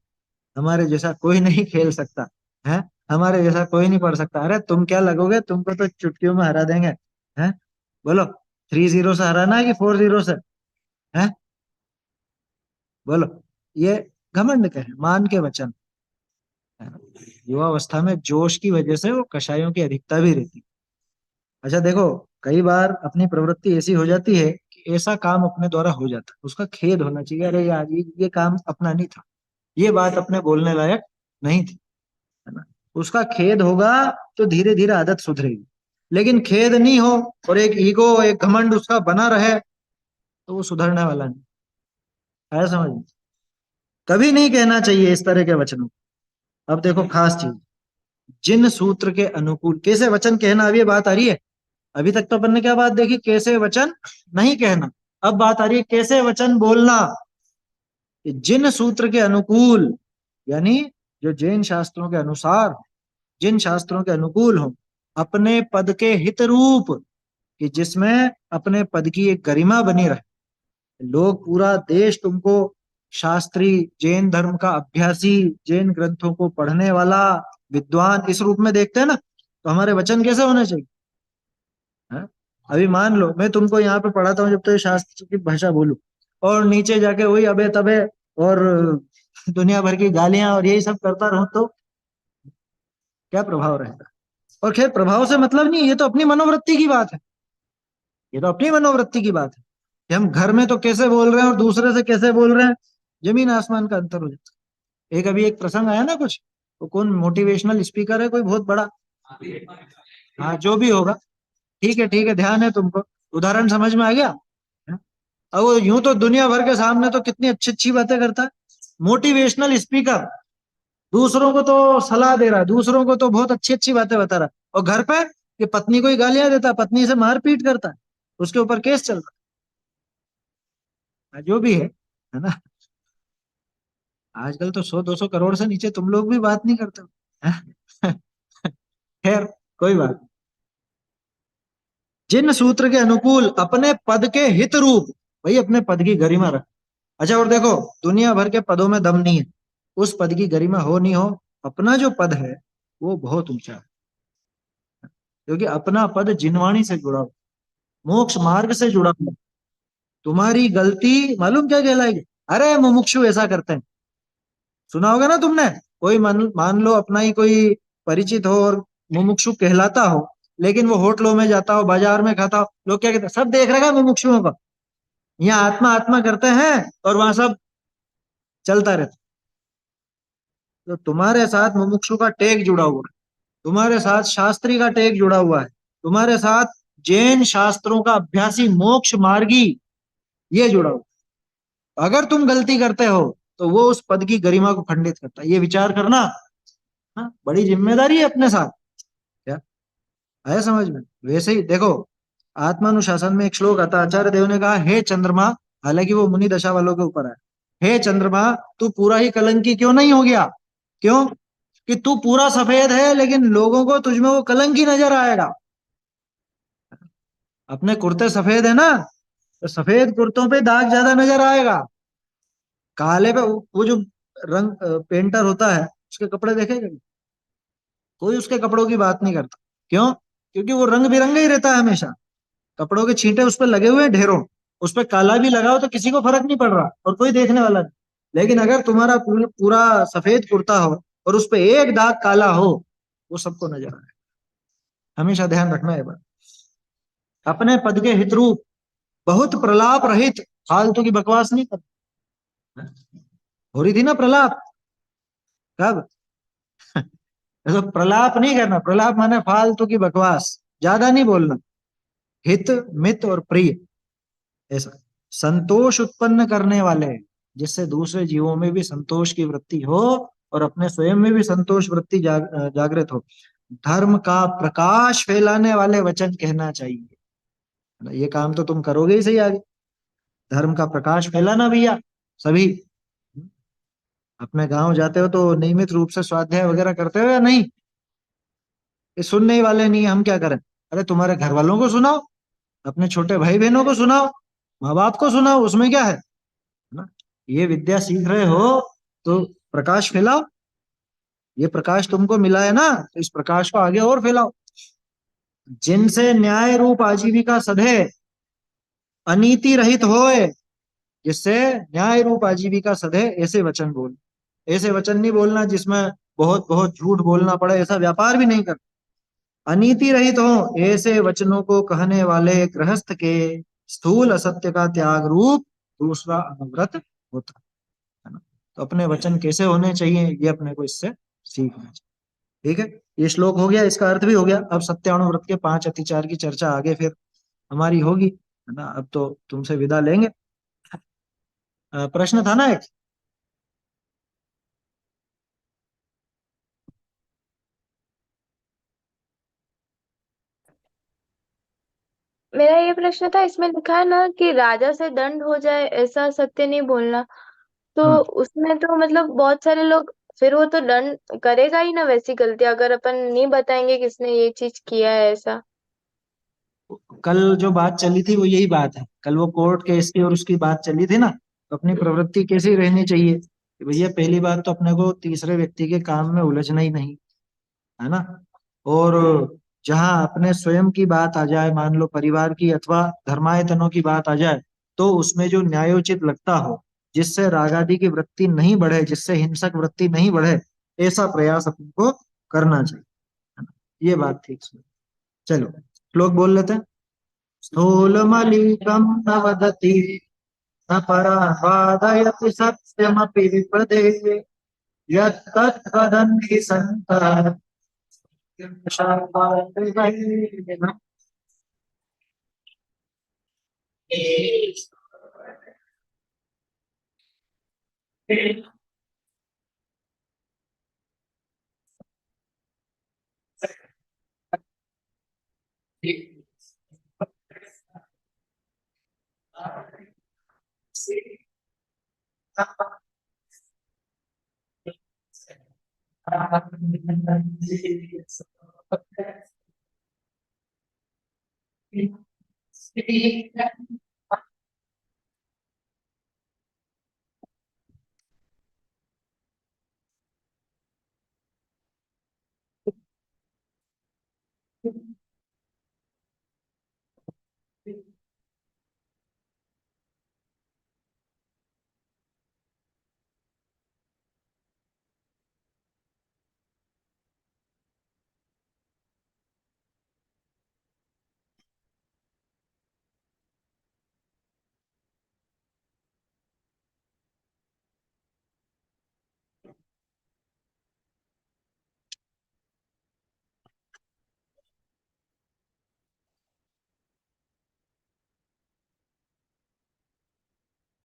हमारे जैसा कोई नहीं खेल सकता है, हमारे जैसा कोई नहीं पढ़ सकता। अरे तुम क्या लगोगे, तुमको तो चुटकियों में हरा देंगे। हैं? बोलो, 3-0 से हराना है कि 4-0 से? हैं? बोलो। ये घमंड के हैं, मान के वचन है ना? युवावस्था में जोश की वजह से वो कषायों की अधिकता भी रहती है। अच्छा देखो, कई बार अपनी प्रवृत्ति ऐसी हो जाती है कि ऐसा काम अपने द्वारा हो जाता है, उसका खेद होना चाहिए, अरे यार ये काम अपना नहीं था, ये बात अपने बोलने लायक नहीं थी, है ना? उसका खेद होगा तो धीरे धीरे आदत सुधरेगी। लेकिन खेद नहीं हो, और एक ईगो, एक घमंड उसका बना रहे, तो वो सुधरने वाला नहीं है। समझ में? कभी नहीं कहना चाहिए इस तरह के वचनों। अब देखो खास चीज, जिन सूत्र के अनुकूल कैसे वचन कहना, अब ये बात आ रही है। अभी तक तो अपन ने क्या बात देखी, कैसे वचन नहीं कहना। अब बात आ रही है कैसे वचन बोलना। कि जिन सूत्र के अनुकूल, यानी जो जैन शास्त्रों के अनुसार, जिन शास्त्रों के अनुकूल हो, अपने पद के हित रूप, कि जिसमें अपने पद की एक गरिमा बनी रहे, लोग, पूरा देश तुमको शास्त्री, जैन धर्म का अभ्यासी, जैन ग्रंथों को पढ़ने वाला विद्वान इस रूप में देखते हैं ना, तो हमारे वचन कैसे होने चाहिए? हैं? अभी मान लो मैं तुमको यहाँ पे पढ़ाता हूँ, जब तो ये शास्त्र की भाषा बोलूं, और नीचे जाके वही अबे तबे और दुनिया भर की गालियां और यही सब करता रहूं, तो क्या प्रभाव रहेगा? और खैर, प्रभाव से मतलब नहीं, ये तो अपनी मनोवृत्ति की बात है। ये तो अपनी मनोवृत्ति की बात है कि हम घर में तो कैसे बोल रहे हैं और दूसरे से कैसे बोल रहे हैं, जमीन आसमान का अंतर हो जाता है। एक अभी एक प्रसंग आया ना कुछ, वो कौन मोटिवेशनल स्पीकर है कोई बहुत बड़ा, हाँ जो भी होगा, ठीक है, ध्यान है तुमको, उदाहरण समझ में आ गया। अब वो यूं तो दुनिया भर के सामने तो कितनी अच्छी अच्छी बातें करता है, मोटिवेशनल स्पीकर, दूसरों को तो सलाह दे रहा है, दूसरों को तो बहुत अच्छी अच्छी बातें बता रहा है, और घर पे कि पत्नी को ही गालियां देता है, पत्नी से मारपीट करता है, उसके ऊपर केस चल रहा है, जो भी है ना। आजकल तो 100-200 करोड़ से नीचे तुम लोग भी बात नहीं करते हो, हैं? खैर, कोई बात नहीं। जिन सूत्र के अनुकूल अपने पद के हित रूप, भाई अपने पद की गरिमा रख। अच्छा, और देखो, दुनिया भर के पदों में दम नहीं है, उस पद की गरिमा हो नहीं हो, अपना जो पद है वो बहुत ऊंचा है, क्योंकि अपना पद जिनवाणी से जुड़ा हुआ, मोक्ष मार्ग से जुड़ा हुआ। तुम्हारी गलती मालूम क्या कहलाएगी? अरे मुमुक्षु ऐसा करते हैं, सुना होगा ना तुमने। कोई मान लो अपना ही कोई परिचित हो और मुमुक्षु कहलाता हो, लेकिन वो होटलों में जाता हो, बाजार में खाता हो, लोग क्या कहते हैं, सब देख रहे हैं मुमुक्षुओं को, यहाँ आत्मा आत्मा करते हैं, और वहां सब चलता रहता। तो तुम्हारे साथ मुमुक्षु का टैग जुड़ा हुआ है, तुम्हारे साथ शास्त्री का टैग जुड़ा हुआ है, तुम्हारे साथ जैन शास्त्रों का अभ्यासी मोक्ष मार्गी ये जुड़ा हुआ है। अगर तुम गलती करते हो तो वो उस पद की गरिमा को खंडित करता है, ये विचार करना। हाँ, बड़ी जिम्मेदारी है अपने साथ। क्या आया समझ में? वैसे ही देखो, आत्मानुशासन में एक श्लोक आता है, आचार्य देव ने कहा, हे चंद्रमा, हालांकि वो मुनि दशा वालों के ऊपर है, हे चंद्रमा, तू पूरा ही कलंकी क्यों नहीं हो गया? क्यों? कि तू पूरा सफेद है, लेकिन लोगों को तुझमें वो कलंकी नजर आएगा। अपने कुर्ते सफेद है ना, तो सफेद कुर्तों पे दाग ज्यादा नजर आएगा, काले पे वो जो रंग पेंटर होता है, उसके कपड़े देखेगा, कोई उसके कपड़ों की बात नहीं करता। क्यों? क्योंकि वो रंग बिरंगा ही रहता है हमेशा, कपड़ों के छींटे उस पर लगे हुए हैं ढेरों, उस पर काला भी लगाओ तो किसी को फर्क नहीं पड़ रहा और कोई देखने वाला नहीं। लेकिन अगर तुम्हारा पूरा सफेद कुर्ता हो और उस पर एक दाग काला हो, वो सबको नजर आए। हमेशा ध्यान रखना है बात। अपने पद के हितरूप, बहुत प्रलाप रहित, फालतू की बकवास नहीं करना। हो रही थी ना प्रलाप, कब? तो प्रलाप नहीं करना, प्रलाप माने फालतू की बकवास, ज्यादा नहीं बोलना। हित, मित और प्रिय, ऐसा संतोष उत्पन्न करने वाले, जिससे दूसरे जीवों में भी संतोष की वृत्ति हो और अपने स्वयं में भी संतोष वृत्ति जागृत हो। धर्म का प्रकाश फैलाने वाले वचन कहना चाहिए। ये काम तो तुम करोगे ही सही आगे, धर्म का प्रकाश फैलाना भैया सभी। अपने गांव जाते हो तो नियमित रूप से स्वाध्याय वगैरह करते हो या नहीं? ये सुनने ही वाले नहीं है, हम क्या करें? अरे तुम्हारे घर वालों को सुनाओ, अपने छोटे भाई बहनों को सुनाओ, माँ बाप को सुनाओ, उसमें क्या है ना? ये विद्या सीख रहे हो तो प्रकाश फैलाओ, ये प्रकाश तुमको मिला है ना, तो इस प्रकाश को आगे और फैलाओ। जिनसे न्याय रूप आजीविका सधे, अनीति रहित होए, जिससे न्याय रूप आजीविका सधे, ऐसे वचन बोल। ऐसे वचन नहीं बोलना जिसमें बहुत बहुत झूठ बोलना पड़े, ऐसा व्यापार भी नहीं कर। अनीति रहित हो ऐसे वचनों को कहने वाले गृहस्थ के स्थूल असत्य का त्याग रूप दूसरा अनुव्रत होता है ना। तो अपने वचन कैसे होने चाहिए, ये अपने को इससे सीखना चाहिए। ठीक है, ये श्लोक हो गया, इसका अर्थ भी हो गया। अब सत्यानुव्रत के 5 अतिचार की चर्चा आगे फिर हमारी होगी, है ना। अब तो तुमसे विदा लेंगे। प्रश्न था ना एक? मेरा ये प्रश्न था, इसमें लिखा है ना कि राजा से दंड हो जाए ऐसा सत्य नहीं बोलना, तो हम्म। उसमें तो मतलब बहुत सारे लोग, फिर वो तो दंड करेगा ही ना वैसी गलती, अगर अपन नहीं बताएंगे किसने ये चीज किया है ऐसा। कल जो बात चली थी वो यही बात है, कल वो कोर्ट केस की और उसकी बात चली थी ना। तो अपनी प्रवृत्ति कैसी रहनी चाहिए कि भैया, पहली बात तो अपने को तीसरे व्यक्ति के काम में उलझना ही नहीं, है ना। और जहां अपने स्वयं की बात आ जाए, मान लो परिवार की अथवा धर्मायतनों की बात आ जाए, तो उसमें जो न्यायोचित लगता हो, जिससे रागादि की वृत्ति नहीं बढ़े, जिससे हिंसक वृत्ति नहीं बढ़े, ऐसा प्रयास अपन को करना चाहिए, है ना? ये बात थी इसमें। चलो श्लोक बोल लेते हैं। स्थूलमलीकं न वदति न परावादयति सत्यमपि विपदे यत्तद्वदन्ति सन्तः